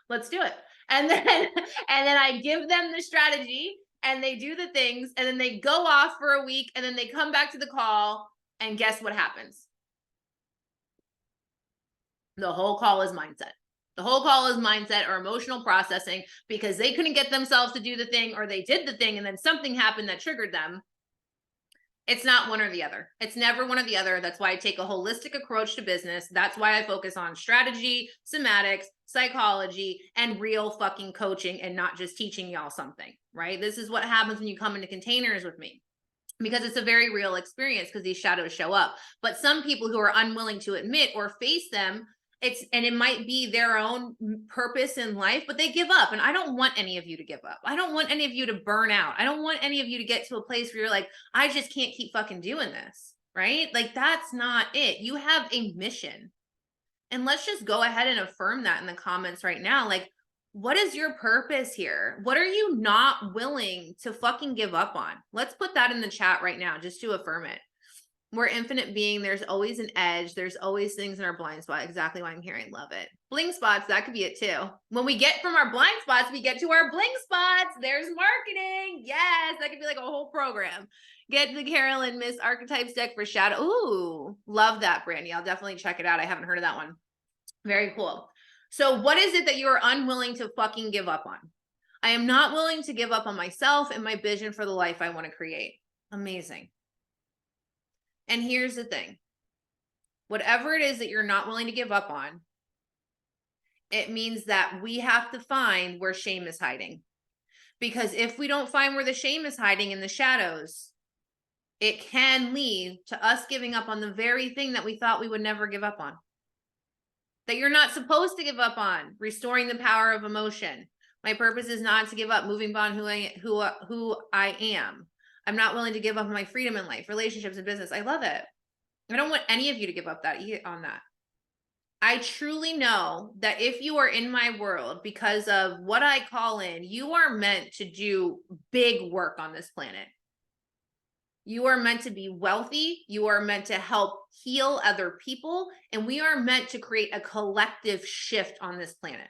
Let's do it. And then I give them the strategy and they do the things, and then they go off for a week, and then they come back to the call, and guess what happens? The whole call is mindset. The whole call is mindset or emotional processing, because they couldn't get themselves to do the thing, or they did the thing and then something happened that triggered them. It's not one or the other. It's never one or the other. That's why I take a holistic approach to business. That's why I focus on strategy, somatics, psychology, and real fucking coaching, and not just teaching y'all something, right? This is what happens when you come into containers with me, because it's a very real experience, because these shadows show up. But some people who are unwilling to admit or face them, it might be their own purpose in life, but they give up. And I don't want any of you to give up. I don't want any of you to burn out. I don't want any of you to get to a place where you're like, I just can't keep fucking doing this, right? Like, that's not it. You have a mission. And let's just go ahead and affirm that in the comments right now. Like, what is your purpose here? What are you not willing to fucking give up on? Let's put that in the chat right now, just to affirm it. We're infinite being. There's always an edge. There's always things in our blind spot. Exactly why I'm here. I love it. Bling spots. That could be it too. When we get from our blind spots, we get to our bling spots. There's marketing. Yes. That could be like a whole program. Get the Carolyn Miss Archetypes deck for shadow. Ooh, love that, Brandy. I'll definitely check it out. I haven't heard of that one. Very cool. So what is it that you are unwilling to fucking give up on? I am not willing to give up on myself and my vision for the life I want to create. Amazing. And here's the thing. Whatever it is that you're not willing to give up on, it means that we have to find where shame is hiding. Because if we don't find where the shame is hiding in the shadows, it can lead to us giving up on the very thing that we thought we would never give up on. That you're not supposed to give up on. Restoring the power of emotion. My purpose is not to give up moving on who I am. I'm not willing to give up on my freedom in life, relationships, and business. I love it. I don't want any of you to give up on that. I truly know that if you are in my world because of what I call in, you are meant to do big work on this planet. You are meant to be wealthy. You are meant to help heal other people. And we are meant to create a collective shift on this planet.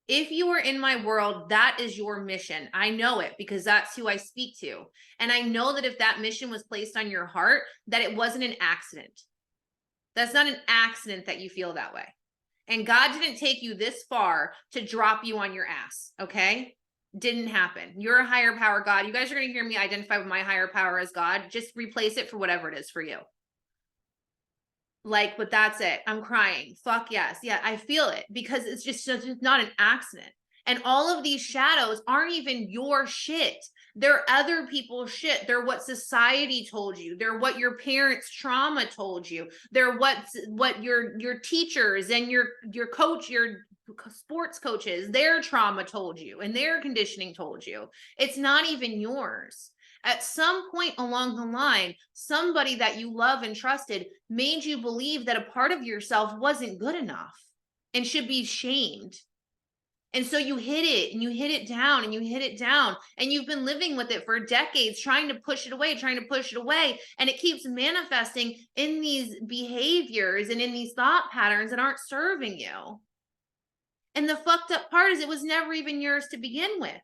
If you are in my world, that is your mission. I know it because that's who I speak to. And I know that if that mission was placed on your heart, that it wasn't an accident. That's not an accident that you feel that way. And God didn't take you this far to drop you on your ass, okay? Didn't happen. You're a higher power God. You guys are going to hear me identify with my higher power as God. Just replace it for whatever it is for you. Like, but that's it. I'm crying. Fuck yes. Yeah, I feel it because it's just not an accident. And all of these shadows aren't even your shit. They're other people's shit. They're what society told you. They're what your parents' trauma told you. They're what your teachers and your coach, your sports coaches, their trauma told you and their conditioning told you. It's not even yours. At some point along the line, somebody that you love and trusted made you believe that a part of yourself wasn't good enough. and should be shamed. And so you hit it and you hit it down and you hit it down, and you've been living with it for decades, trying to push it away, trying to push it away. And it keeps manifesting in these behaviors and in these thought patterns that aren't serving you. And the fucked up part is it was never even yours to begin with.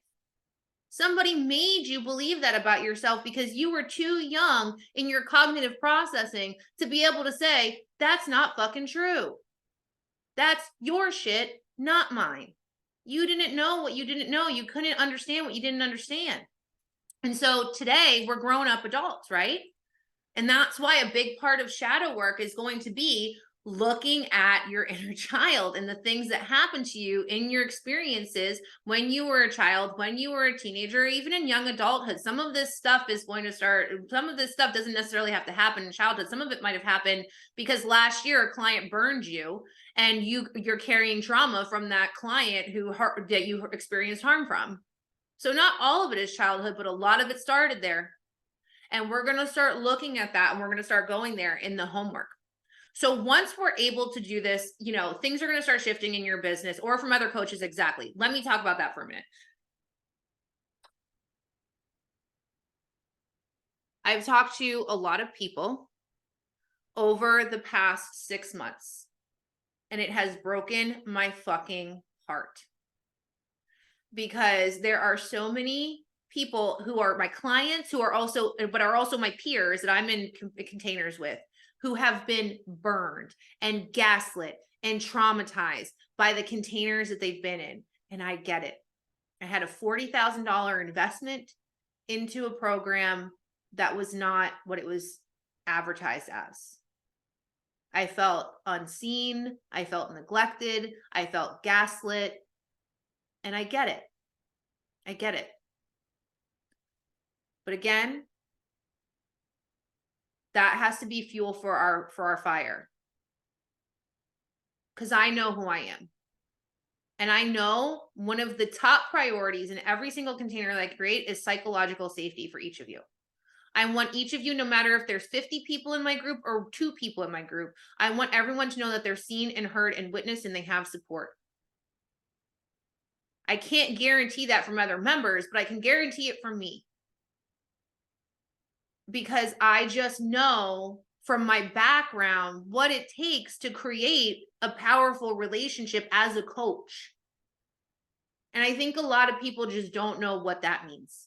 Somebody made you believe that about yourself because you were too young in your cognitive processing to be able to say, that's not fucking true. That's your shit, not mine. You didn't know what you didn't know. You couldn't understand what you didn't understand. And so today we're grown up adults, right? And that's why a big part of shadow work is going to be looking at your inner child and the things that happened to you in your experiences when you were a child, when you were a teenager, or even in young adulthood. Some of this stuff is going to start, some of this stuff doesn't necessarily have to happen in childhood. Some of it might have happened because last year a client burned you and you're carrying trauma from that client that you experienced harm from. So not all of it is childhood, but a lot of it started there. And we're going to start looking at that, and we're going to start going there in the homework. So once we're able to do this, things are going to start shifting in your business or from other coaches. Exactly. Let me talk about that for a minute. I've talked to a lot of people over the past 6 months, and it has broken my fucking heart, because there are so many people who are my clients, but are also my peers that I'm in containers with, who have been burned and gaslit and traumatized by the containers that they've been in. And I get it. I had a $40,000 investment into a program that was not what it was advertised as. I felt unseen. I felt neglected. I felt gaslit. And I get it. I get it. But again, that has to be fuel for our fire. Because I know who I am. And I know one of the top priorities in every single container that I create is psychological safety for each of you. I want each of you, no matter if there's 50 people in my group or 2 people in my group, I want everyone to know that they're seen and heard and witnessed and they have support. I can't guarantee that from other members, but I can guarantee it from me. Because I just know from my background what it takes to create a powerful relationship as a coach. And I think a lot of people just don't know what that means.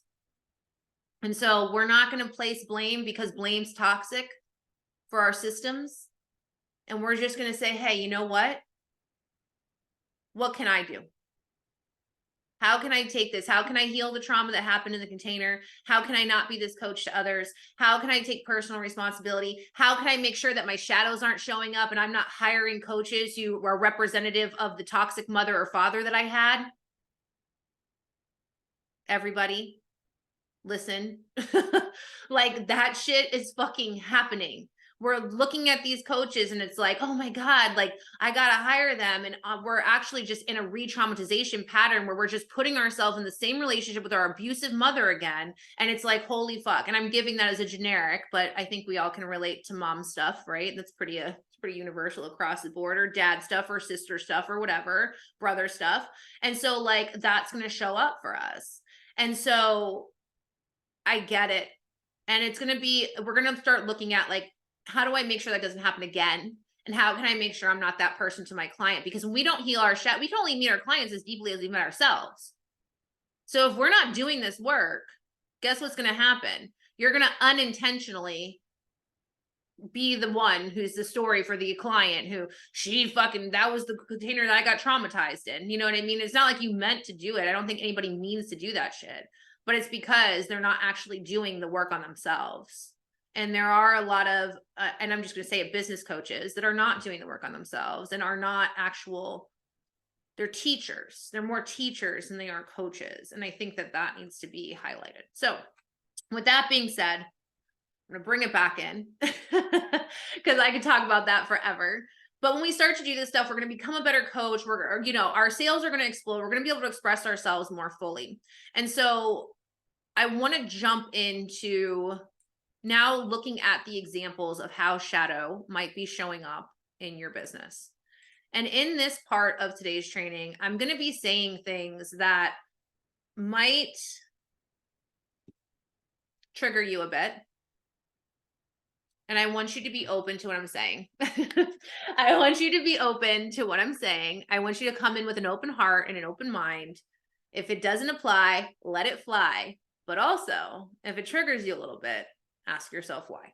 And so we're not going to place blame, because blame's toxic for our systems. And we're just going to say, hey, you know what? What can I do? How can I take this? How can I heal the trauma that happened in the container? How can I not be this coach to others? How can I take personal responsibility? How can I make sure that my shadows aren't showing up and I'm not hiring coaches who are representative of the toxic mother or father that I had? Everybody, listen. Like, that shit is fucking happening. We're looking at these coaches and it's like, oh my God, like, I got to hire them. And we're actually just in a re-traumatization pattern where we're just putting ourselves in the same relationship with our abusive mother again. And it's like, holy fuck. And I'm giving that as a generic, but I think we all can relate to mom stuff, right? That's pretty universal across the board, or dad stuff or sister stuff or whatever, brother stuff. And so like, that's going to show up for us. And so I get it. And it's going to be, we're going to start looking at like, how do I make sure that doesn't happen again? And how can I make sure I'm not that person to my client? Because when we don't heal our shadow, we can only meet our clients as deeply as we met ourselves. So if we're not doing this work, guess what's going to happen? You're going to unintentionally be the one who's the story for the client who that was the container that I got traumatized in. You know what I mean? It's not like you meant to do it. I don't think anybody means to do that shit, but it's because they're not actually doing the work on themselves. And there are a lot of, and I'm just going to say it, business coaches that are not doing the work on themselves and are not they're teachers. They're more teachers than they are coaches. And I think that needs to be highlighted. So with that being said, I'm going to bring it back in because I could talk about that forever. But when we start to do this stuff, we're going to become a better coach. Our sales are going to explode. We're going to be able to express ourselves more fully. And so I want to jump into now looking at the examples of how shadow might be showing up in your business. And in this part of today's training, I'm going to be saying things that might trigger you a bit. And I want you to be open to what I'm saying. I want you to be open to what I'm saying. I want you to come in with an open heart and an open mind. If it doesn't apply, let it fly. But also, if it triggers you a little bit, ask yourself why.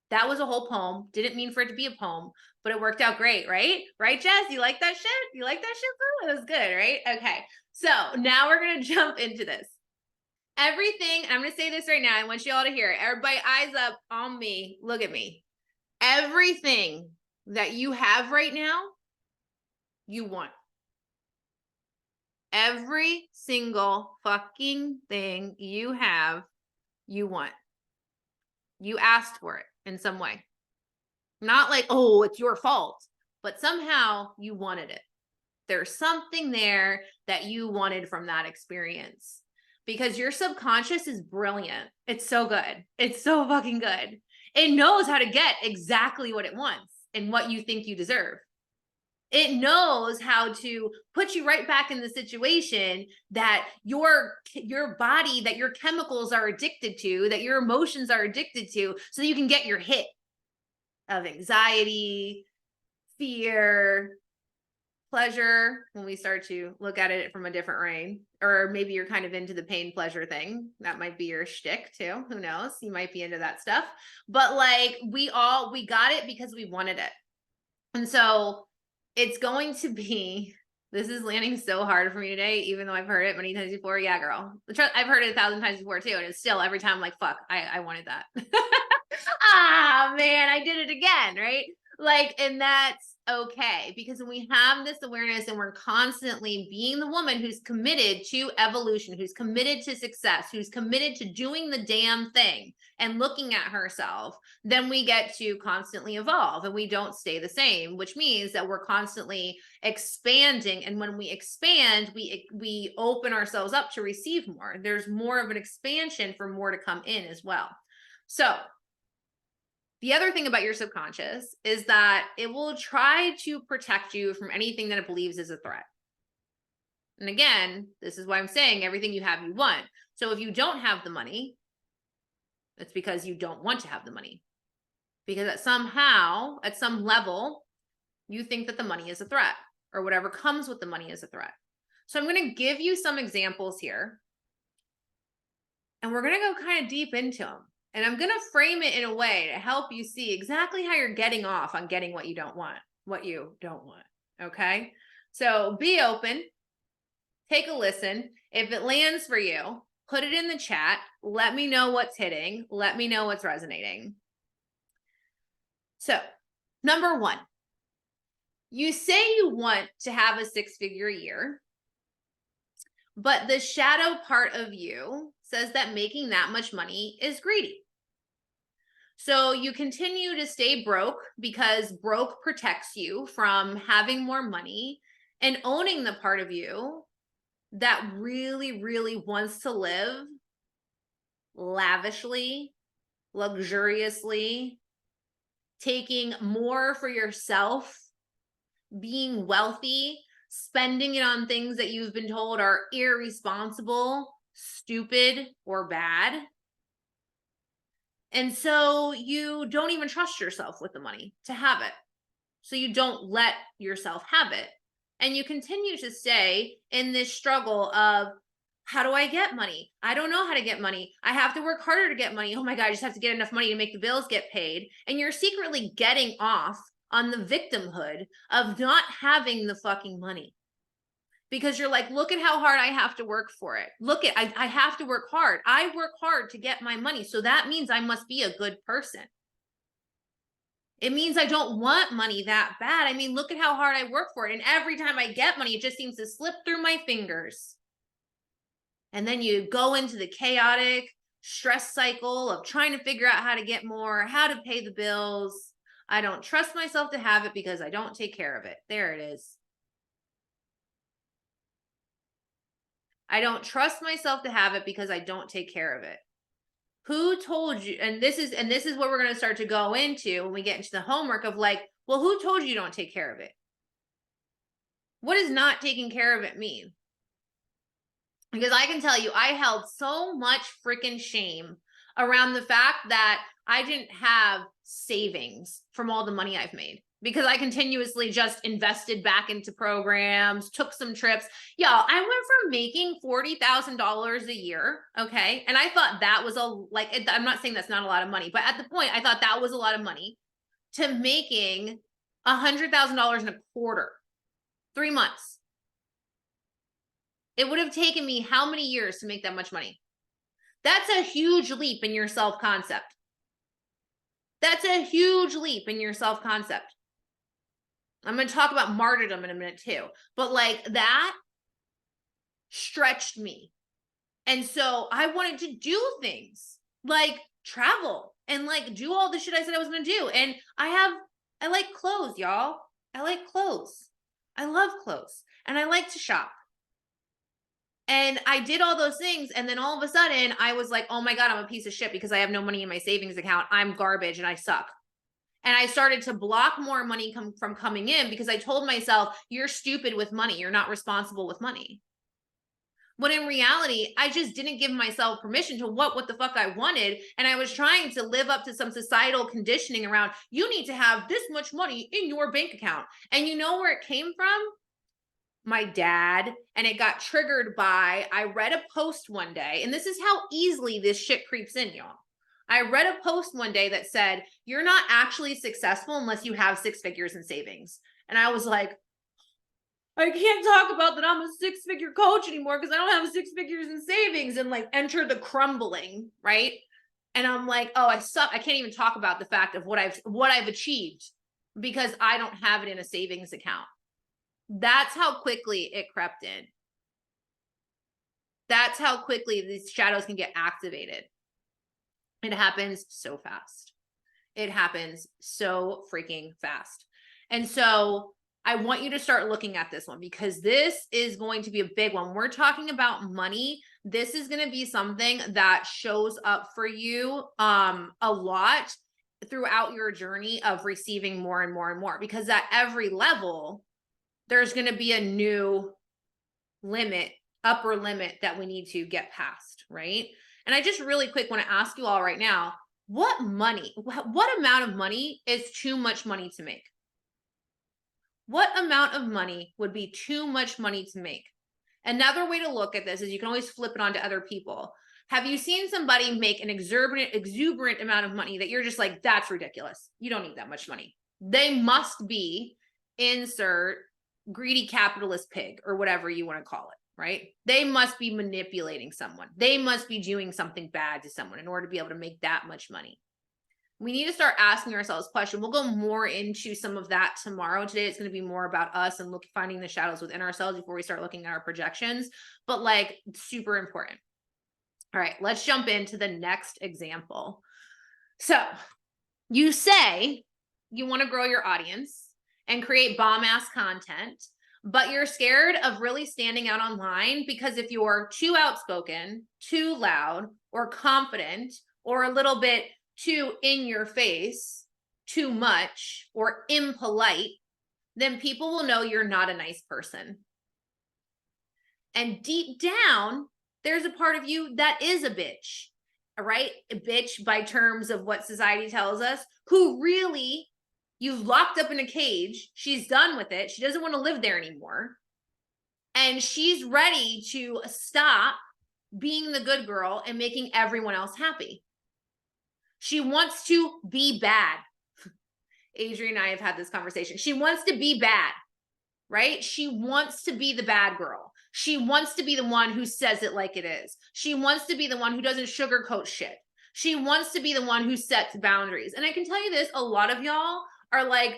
That was a whole poem. Didn't mean for it to be a poem, but it worked out great, right? Right, Jess? You like that shit? You like that shit, bro? It was good, right? Okay. So now we're going to jump into this. Everything, and I'm going to say this right now. I want you all to hear it. Everybody, eyes up on me. Look at me. Everything that you have right now, you want. Every single fucking thing you have, you want. You asked for it in some way. Not like, oh, it's your fault, but somehow you wanted it. There's something there that you wanted from that experience because your subconscious is brilliant. It's so good. It's so fucking good. It knows how to get exactly what it wants and what you think you deserve. It knows how to put you right back in the situation that your body, that your chemicals are addicted to, that your emotions are addicted to, so that you can get your hit of anxiety, fear, pleasure, when we start to look at it from a different range. Or maybe you're kind of into the pain pleasure thing. That might be your shtick too. Who knows? You might be into that stuff. But like we got it because we wanted it. And so it's going to be, this is landing so hard for me today, even though I've heard it many times before. Yeah, girl. I've heard it 1,000 times before too. And it's still every time I'm like, fuck, I wanted that. Ah, man, I did it again, right? Like, and that's okay, because when we have this awareness and we're constantly being the woman who's committed to evolution, who's committed to success, who's committed to doing the damn thing and looking at herself, then we get to constantly evolve and we don't stay the same, which means that we're constantly expanding. And when we expand, we open ourselves up to receive more. There's more of an expansion for more to come in as well. So the other thing about your subconscious is that it will try to protect you from anything that it believes is a threat. And again, this is why I'm saying everything you have, you want. So if you don't have the money, it's because you don't want to have the money. Because at some level, you think that the money is a threat, or whatever comes with the money is a threat. So I'm going to give you some examples here. And we're going to go kind of deep into them. And I'm going to frame it in a way to help you see exactly how you're getting off on getting what you don't want. Okay. So be open, take a listen. If it lands for you, put it in the chat. Let me know what's hitting. Let me know what's resonating. So number one, you say you want to have a 6-figure year, but the shadow part of you says that making that much money is greedy. So you continue to stay broke because broke protects you from having more money and owning the part of you that really, really wants to live lavishly, luxuriously, taking more for yourself, being wealthy, spending it on things that you've been told are irresponsible, stupid, or bad. And so you don't even trust yourself with the money to have it. So you don't let yourself have it. And you continue to stay in this struggle of, how do I get money? I don't know how to get money. I have to work harder to get money. Oh my God, I just have to get enough money to make the bills get paid. And you're secretly getting off on the victimhood of not having the fucking money. Because you're like, look at how hard I have to work for it. Look at, I have to work hard. I work hard to get my money. So that means I must be a good person. It means I don't want money that bad. I mean, look at how hard I work for it. And every time I get money, it just seems to slip through my fingers. And then you go into the chaotic stress cycle of trying to figure out how to get more, how to pay the bills. I don't trust myself to have it because I don't take care of it. There it is. I don't trust myself to have it because I don't take care of it. Who told you? And this is what we're going to start to go into when we get into the homework of like, well, who told you don't take care of it? What does not taking care of it mean? Because I can tell you, I held so much freaking shame around the fact that I didn't have savings from all the money I've made, because I continuously just invested back into programs, took some trips. Y'all, I went from making $40,000 a year, okay? And I thought that was I'm not saying that's not a lot of money, but at the point, I thought that was a lot of money, to making $100,000 in a quarter, 3 months. It would have taken me how many years to make that much money? That's a huge leap in your self-concept. That's a huge leap in your self-concept. I'm going to talk about martyrdom in a minute too. But like, that stretched me. And so I wanted to do things like travel and like do all the shit I said I was going to do. And I like clothes, y'all. I like clothes. I love clothes. And I like to shop. And I did all those things. And then all of a sudden I was like, oh my God, I'm a piece of shit because I have no money in my savings account. I'm garbage and I suck. And I started to block more money from coming in because I told myself, you're stupid with money. You're not responsible with money. When in reality, I just didn't give myself permission to what the fuck I wanted. And I was trying to live up to some societal conditioning around, you need to have this much money in your bank account. And you know where it came from? My dad. And it got triggered by, I read a post one day, and this is how easily this shit creeps in, y'all. I read a post one day that said, you're not actually successful unless you have 6 figures in savings. And I was like, I can't talk about that I'm a 6-figure coach anymore because I don't have 6 figures in savings, and like enter the crumbling, right? And I'm like, oh, I suck. I can't even talk about the fact of what I've achieved because I don't have it in a savings account. That's how quickly it crept in. That's how quickly these shadows can get activated. It happens so fast. It happens so freaking fast. And so I want you to start looking at this one because this is going to be a big one. We're talking about money. This is going to be something that shows up for you a lot throughout your journey of receiving more and more and more, because at every level, there's going to be a new limit, upper limit that we need to get past, right? And I just really quick want to ask you all right now, what amount of money is too much money to make? What amount of money would be too much money to make? Another way to look at this is you can always flip it onto other people. Have you seen somebody make an exuberant amount of money that you're just like, that's ridiculous. You don't need that much money. They must be insert greedy capitalist pig or whatever you want to call it, right? They must be manipulating someone. They must be doing something bad to someone in order to be able to make that much money. We need to start asking ourselves questions. We'll go more into some of that tomorrow. Today, it's going to be more about us and finding the shadows within ourselves before we start looking at our projections, but like super important. All right, let's jump into the next example. So you say you want to grow your audience and create bomb ass content, but you're scared of really standing out online because if you're too outspoken, too loud, or confident, or a little bit too in your face, too much, or impolite, then people will know you're not a nice person. And deep down, there's a part of you that is a bitch, all right? A bitch by terms of what society tells us, who really you've locked up in a cage. She's done with it. She doesn't want to live there anymore. And she's ready to stop being the good girl and making everyone else happy. She wants to be bad. Adrienne and I have had this conversation. She wants to be bad, right? She wants to be the bad girl. She wants to be the one who says it like it is. She wants to be the one who doesn't sugarcoat shit. She wants to be the one who sets boundaries. And I can tell you this, a lot of y'all are like,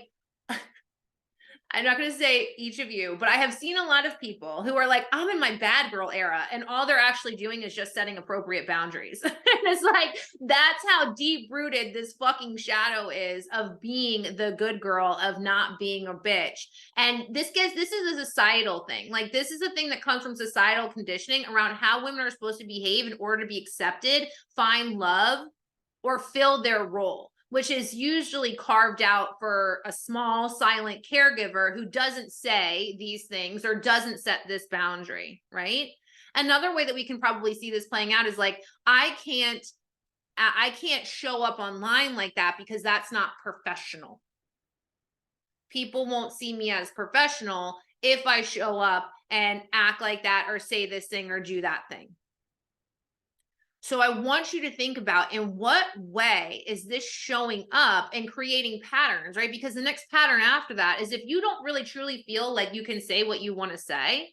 I'm not going to say each of you, but I have seen a lot of people who are like, I'm in my bad girl era. And all they're actually doing is just setting appropriate boundaries. And it's like, that's how deep rooted this fucking shadow is of being the good girl, of not being a bitch. And this is a societal thing. Like, this is a thing that comes from societal conditioning around how women are supposed to behave in order to be accepted, find love, or fill their role. which is usually carved out for a small silent caregiver who doesn't say these things or doesn't set this boundary, right? Another way that we can probably see this playing out is like, I can't show up online like that because that's not professional. People won't see me as professional if I show up and act like that or say this thing or do that thing. So I want you to think about, in what way is this showing up and creating patterns, right? Because the next pattern after that is, if you don't really truly feel like you can say what you want to say,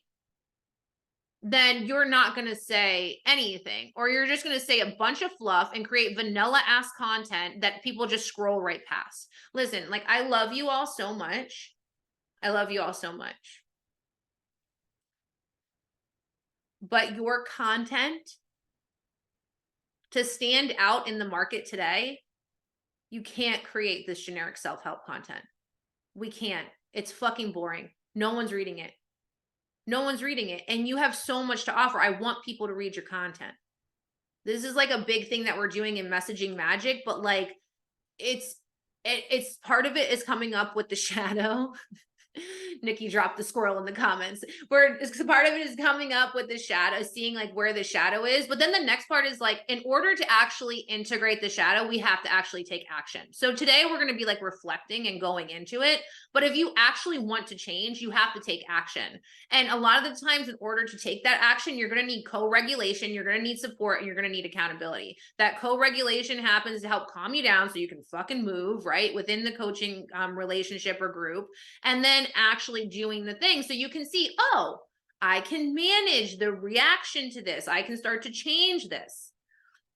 then you're not going to say anything, or you're just going to say a bunch of fluff and create vanilla ass content that people just scroll right past. Listen, like, I love you all so much. I love you all so much. But your content, to stand out in the market today, you can't create this generic self-help content. We can't. It's fucking boring. No one's reading it. No one's reading it. And you have so much to offer. I want people to read your content. This is like a big thing that we're doing in Messaging Magic, but like, it's part of it is coming up with the shadow. Nikki dropped the squirrel in the comments, where part of it is coming up with the shadow, seeing like where the shadow is. But then the next part is like, in order to actually integrate the shadow, we have to actually take action. So today we're going to be like reflecting and going into it. But if you actually want to change, you have to take action. And a lot of the times, in order to take that action, you're going to need co-regulation, you're going to need support, and you're going to need accountability. That co-regulation happens to help calm you down so you can fucking move, right, within the coaching relationship or group. And then actually doing the thing so you can see, oh, I can manage the reaction to this. I can start to change this.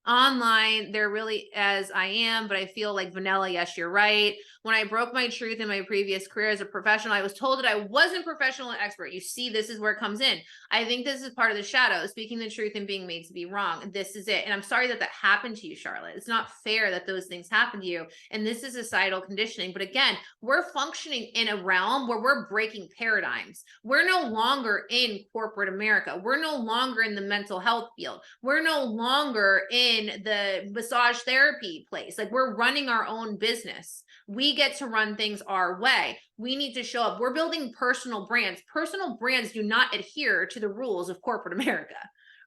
Online, they're really as I am, but I feel like vanilla. Yes, you're right. When I broke my truth in my previous career as a professional, I was told that I wasn't professional and expert. You see, this is where it comes in. I think this is part of the shadow, speaking the truth and being made to be wrong. This is it. And I'm sorry that that happened to you, Charlotte. It's not fair that those things happen to you. And this is societal conditioning. But again, we're functioning in a realm where we're breaking paradigms. We're no longer in corporate America. We're no longer in the mental health field. We're no longer in the massage therapy place. Like, we're running our own business. We get to run things our way. We need to show up. We're building personal brands. Personal brands do not adhere to the rules of corporate America,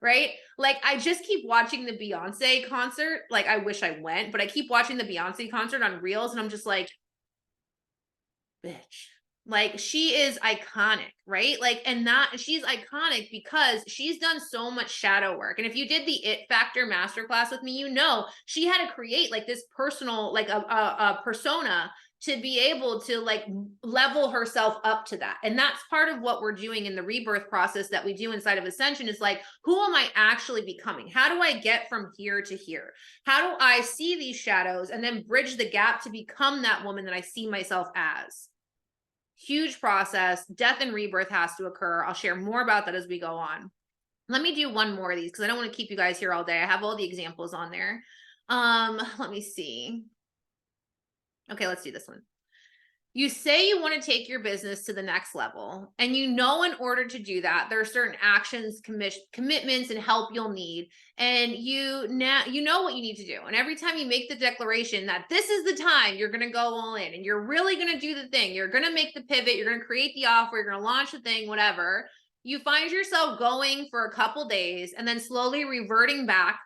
right? Like, I just keep watching the Beyonce concert. Like, I wish I went, but I keep watching the Beyonce concert on Reels, and I'm just like, bitch. Like, she is iconic, right? Like, and that she's iconic because she's done so much shadow work. And if you did the It Factor masterclass with me, you know, she had to create like this personal, like a persona to be able to like level herself up to that. And that's part of what we're doing in the rebirth process that we do inside of Ascension, is like, who am I actually becoming? How do I get from here to here? How do I see these shadows and then bridge the gap to become that woman that I see myself as? Huge process. Death and rebirth has to occur. I'll share more about that as we go on. Let me do one more of these because I don't want to keep you guys here all day. I have all the examples on there. Let me see. Okay, let's do this one. You say you want to take your business to the next level, and you know, in order to do that, there are certain actions, commitments, and help you'll need. And you know what you need to do. And every time you make the declaration that this is the time you're going to go all in and you're really going to do the thing, you're going to make the pivot, you're going to create the offer, you're going to launch the thing, whatever, you find yourself going for a couple days and then slowly reverting back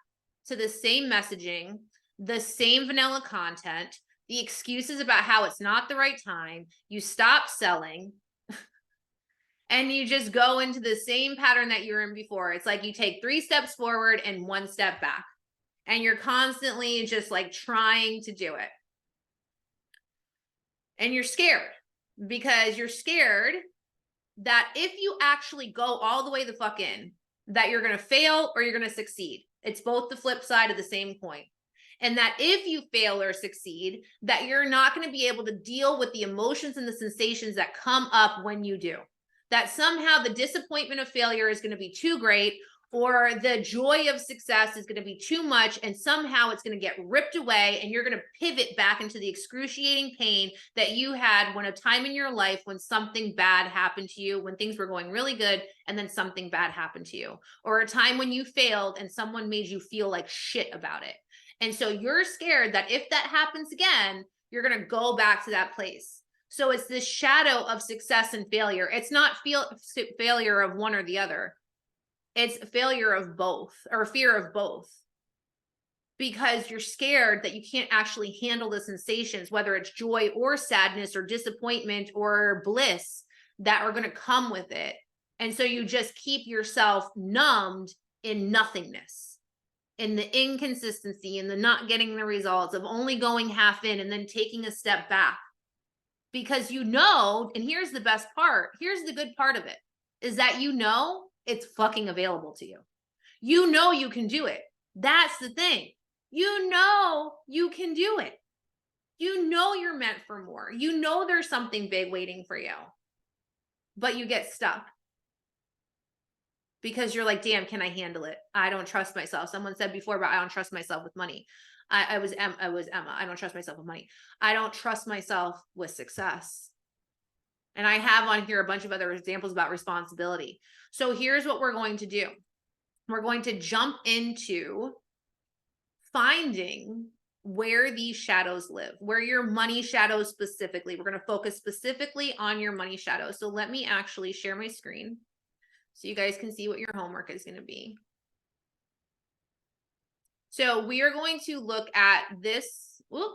to the same messaging, the same vanilla content, the excuses about how it's not the right time. You stop selling and you just go into the same pattern that you were in before. It's like you take 3 steps forward and 1 step back, and you're constantly just like trying to do it. And you're scared because you're scared that if you actually go all the way the fuck in, that you're going to fail or you're going to succeed. It's both the flip side of the same coin. And that if you fail or succeed, that you're not going to be able to deal with the emotions and the sensations that come up when you do. That somehow the disappointment of failure is going to be too great, or the joy of success is going to be too much, and somehow it's going to get ripped away, and you're going to pivot back into the excruciating pain that you had when a time in your life when something bad happened to you, when things were going really good, and then something bad happened to you, or a time when you failed and someone made you feel like shit about it. And so you're scared that if that happens again, you're going to go back to that place. So it's this shadow of success and failure. It's not failure of one or the other. It's failure of both, or fear of both, because you're scared that you can't actually handle the sensations, whether it's joy or sadness or disappointment or bliss that are going to come with it. And so you just keep yourself numbed in nothingness, in the inconsistency, in the not getting the results, of only going half in and then taking a step back. Because you know, and here's the best part, here's the good part of it, is that you know it's fucking available to you. You know you can do it. That's the thing. You know you can do it. You know you're meant for more. You know there's something big waiting for you. But you get stuck. Because you're like, damn, can I handle it? I don't trust myself. Someone said before, but I don't trust myself with money. I was Emma. I don't trust myself with money. I don't trust myself with success. And I have on here a bunch of other examples about responsibility. So here's what we're going to do. We're going to jump into finding where these shadows live, where your money shadows specifically. We're going to focus specifically on your money shadows. So let me actually share my screen so you guys can see what your homework is going to be. So we are going to look at this. We're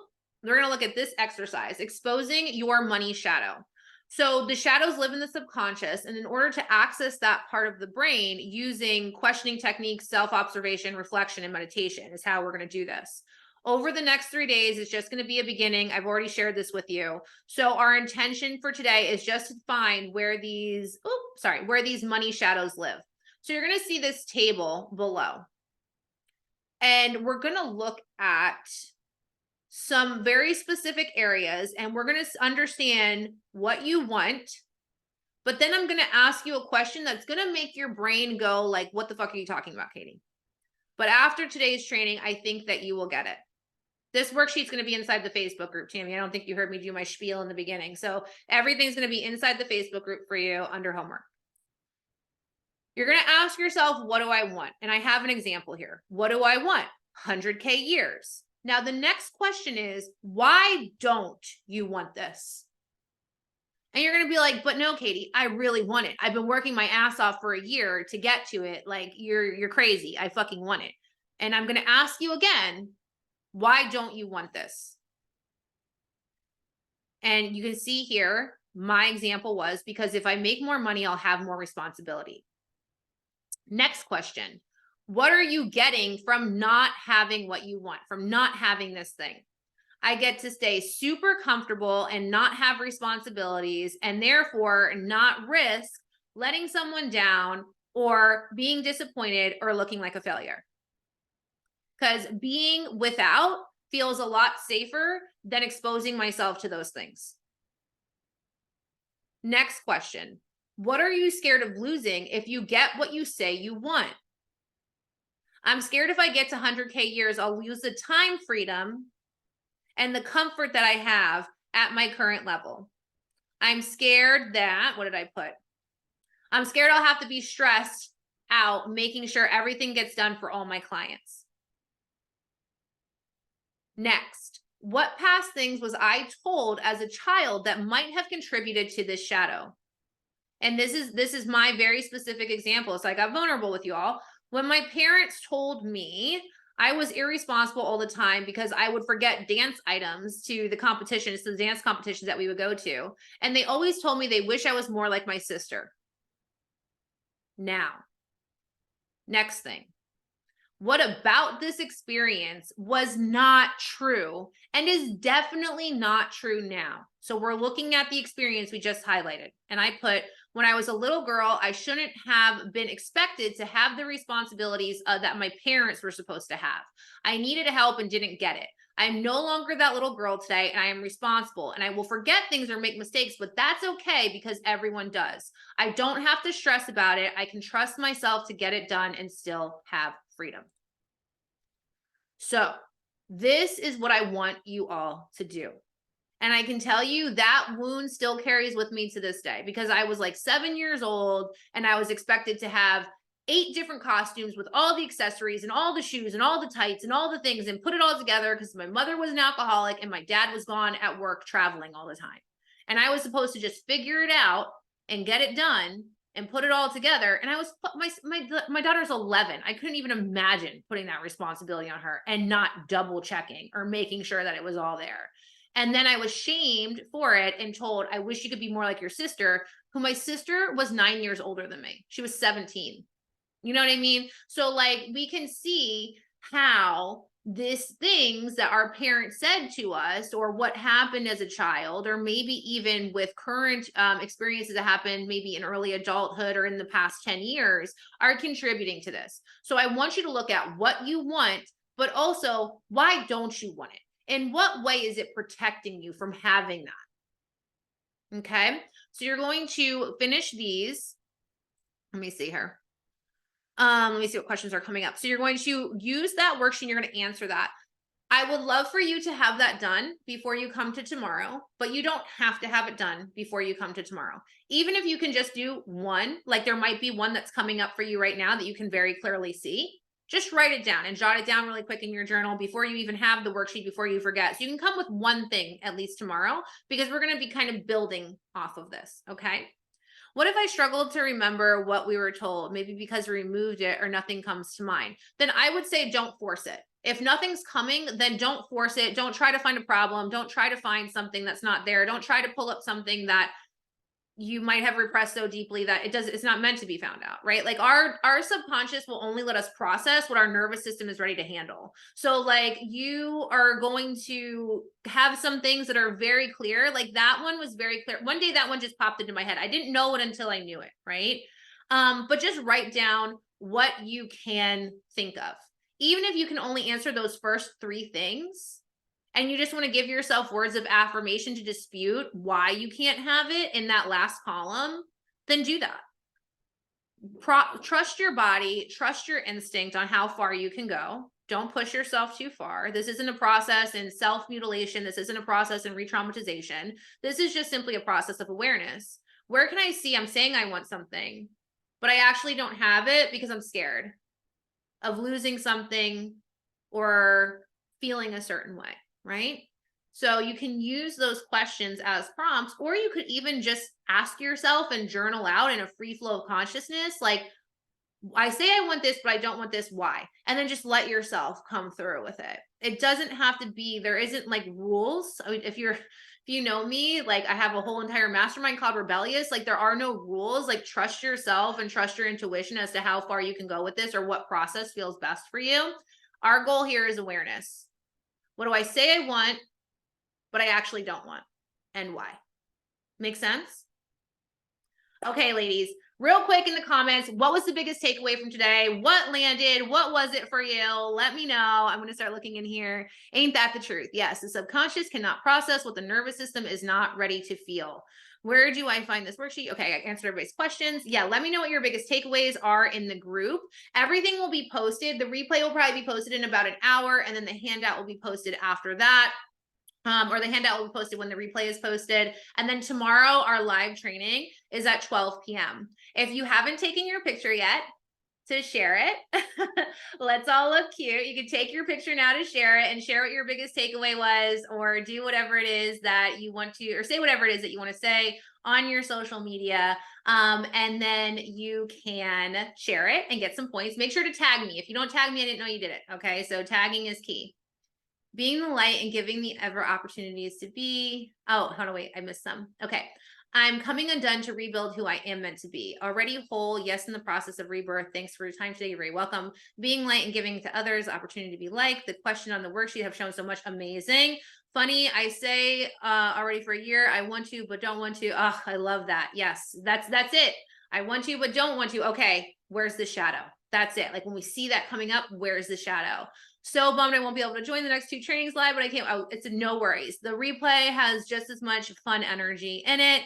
going to look at this exercise, exposing your money shadow. So the shadows live in the subconscious, and in order to access that part of the brain, using questioning techniques, self-observation, reflection, and meditation is how we're going to do this. Over the next 3 days, it's just going to be a beginning. I've already shared this with you. So our intention for today is just to find where these, where these money shadows live. So you're going to see this table below. And we're going to look at some very specific areas, and we're going to understand what you want. But then I'm going to ask you a question that's going to make your brain go like, what the fuck are you talking about, Katie? But after today's training, I think that you will get it. This worksheet's going to be inside the Facebook group, Tammy. I don't think you heard me do my spiel in the beginning. So everything's going to be inside the Facebook group for you under homework. You're going to ask yourself, what do I want? And I have an example here. What do I want? 100K years. Now, the next question is, why don't you want this? And you're going to be like, but no, Katie, I really want it. I've been working my ass off for a year to get to it. Like, you're crazy. I fucking want it. And I'm going to ask you again, why don't you want this? And you can see here, my example was because if I make more money, I'll have more responsibility. Next question. What are you getting from not having what you want, from not having this thing? I get to stay super comfortable and not have responsibilities, and therefore not risk letting someone down or being disappointed or looking like a failure. Because being without feels a lot safer than exposing myself to those things. Next question. What are you scared of losing if you get what you say you want? I'm scared if I get to 100K years, I'll lose the time freedom and the comfort that I have at my current level. I'm scared that, what did I put? I'm scared I'll have to be stressed out making sure everything gets done for all my clients. Next, what past things was I told as a child that might have contributed to this shadow? And this is my very specific example. So I got vulnerable with you all. When my parents told me I was irresponsible all the time because I would forget dance items to the competitions, to the dance competitions that we would go to. And they always told me they wish I was more like my sister. Now, next thing. What about this experience was not true and is definitely not true now? So we're looking at the experience we just highlighted. And I put, when I was a little girl, I shouldn't have been expected to have the responsibilities that my parents were supposed to have. I needed help and didn't get it. I'm no longer that little girl today, and I am responsible, and I will forget things or make mistakes, but that's okay because everyone does. I don't have to stress about it. I can trust myself to get it done and still have freedom. So this is what I want you all to do. And I can tell you that wound still carries with me to this day because I was like 7 years old and I was expected to have 8 different costumes with all the accessories and all the shoes and all the tights and all the things and put it all together because my mother was an alcoholic and my dad was gone at work traveling all the time. And I was supposed to just figure it out and get it done and put it all together. And I was my daughter's 11. I couldn't even imagine putting that responsibility on her and not double checking or making sure that it was all there. And then I was shamed for it and told, I wish you could be more like your sister, who my sister was 9 years older than me. She was 17. You know what I mean? So like we can see how these things that our parents said to us or what happened as a child, or maybe even with current experiences that happened maybe in early adulthood or in the past 10 years are contributing to this. So I want you to look at what you want, but also why don't you want it? In what way is it protecting you from having that? Okay. So you're going to finish these. Let me see here. Let me see what questions are coming up. So you're going to use that worksheet. You're going to answer that. I would love for you to have that done before you come to tomorrow, but you don't have to have it done before you come to tomorrow. Even if you can just do one, like there might be one that's coming up for you right now that you can very clearly see. Just write it down and jot it down really quick in your journal before you even have the worksheet, before you forget. So you can come with one thing at least tomorrow, because we're going to be kind of building off of this. Okay. What if I struggled to remember what we were told, maybe because we removed it or nothing comes to mind? Then I would say don't force it. If nothing's coming, then don't force it. Don't try to find a problem. Don't try to find something that's not there. Don't try to pull up something that you might have repressed so deeply that it's not meant to be found out, right? Like our subconscious will only let us process what our nervous system is ready to handle. So like you are going to have some things that are very clear. Like that one was very clear. One day that one just popped into my head. I didn't know it until I knew it, right? But just write down what you can think of. Even if you can only answer those first 3 things, and you just want to give yourself words of affirmation to dispute why you can't have it in that last column, then do that. Trust your body, trust your instinct on how far you can go. Don't push yourself too far. This isn't a process in self-mutilation. This isn't a process in re-traumatization. This is just simply a process of awareness. Where can I see I'm saying I want something, but I actually don't have it because I'm scared of losing something or feeling a certain way, right? So you can use those questions as prompts, or you could even just ask yourself and journal out in a free flow of consciousness. Like, I say I want this, but I don't want this. Why? And then just let yourself come through with it. It doesn't have to be, there isn't like rules. I mean, if you know me, like I have a whole entire mastermind called Rebellious. Like there are no rules. Like trust yourself and trust your intuition as to how far you can go with this or what process feels best for you. Our goal here is awareness. What do I say I want, but I actually don't want, and why? Make sense? Okay, ladies, real quick in the comments, what was the biggest takeaway from today? What landed? What was it for you? Let me know. I'm going to start looking in here. Ain't that the truth? Yes, the subconscious cannot process what the nervous system is not ready to feel. Where do I find this worksheet? Okay, I answered everybody's questions. Yeah, let me know what your biggest takeaways are in the group. Everything will be posted. The replay will probably be posted in about an hour, and then the handout will be posted after that. Or the handout will be posted when the replay is posted. And then tomorrow, our live training is at 12 p.m. If you haven't taken your picture yet to share it, let's all look cute. You can take your picture now to share it and share what your biggest takeaway was, or do whatever it is that you want to, or say whatever it is that you want to say on your social media. And then you can share it and get some points. Make sure to tag me. If you don't tag me, I didn't know you did it. Okay, so tagging is key. Being the light and giving the ever opportunities to be. Oh, hold on, wait, I missed some. Okay. I'm coming undone to rebuild who I am meant to be. Already whole, yes, in the process of rebirth. Thanks for your time today. You're very welcome. Being light and giving to others, opportunity to be liked. The question on the worksheet have shown so much. Amazing. Funny, I say already for a year, I want to, but don't want to. Oh, I love that. Yes, that's it. I want to, but don't want to. Okay, where's the shadow? That's it. Like when we see that coming up, where's the shadow? So bummed I won't be able to join the next 2 trainings live, but I can't. Oh, it's no worries. The replay has just as much fun energy in it.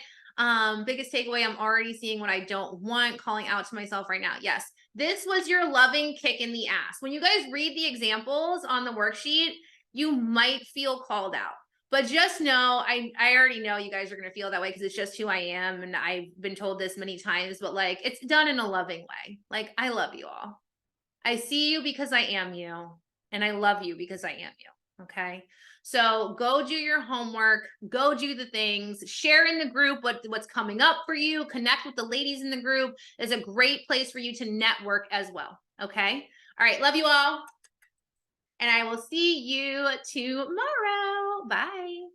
Biggest takeaway, I'm already seeing what I don't want, calling out to myself right now. Yes, this was your loving kick in the ass. When you guys read the examples on the worksheet, you might feel called out. But just know, I already know you guys are going to feel that way because it's just who I am. And I've been told this many times, but like, it's done in a loving way. Like, I love you all. I see you because I am you, and I love you because I am you. Okay. So go do your homework, go do the things, share in the group what's coming up for you, connect with the ladies in the group. It's a great place for you to network as well. Okay. All right. Love you all. And I will see you tomorrow. Bye.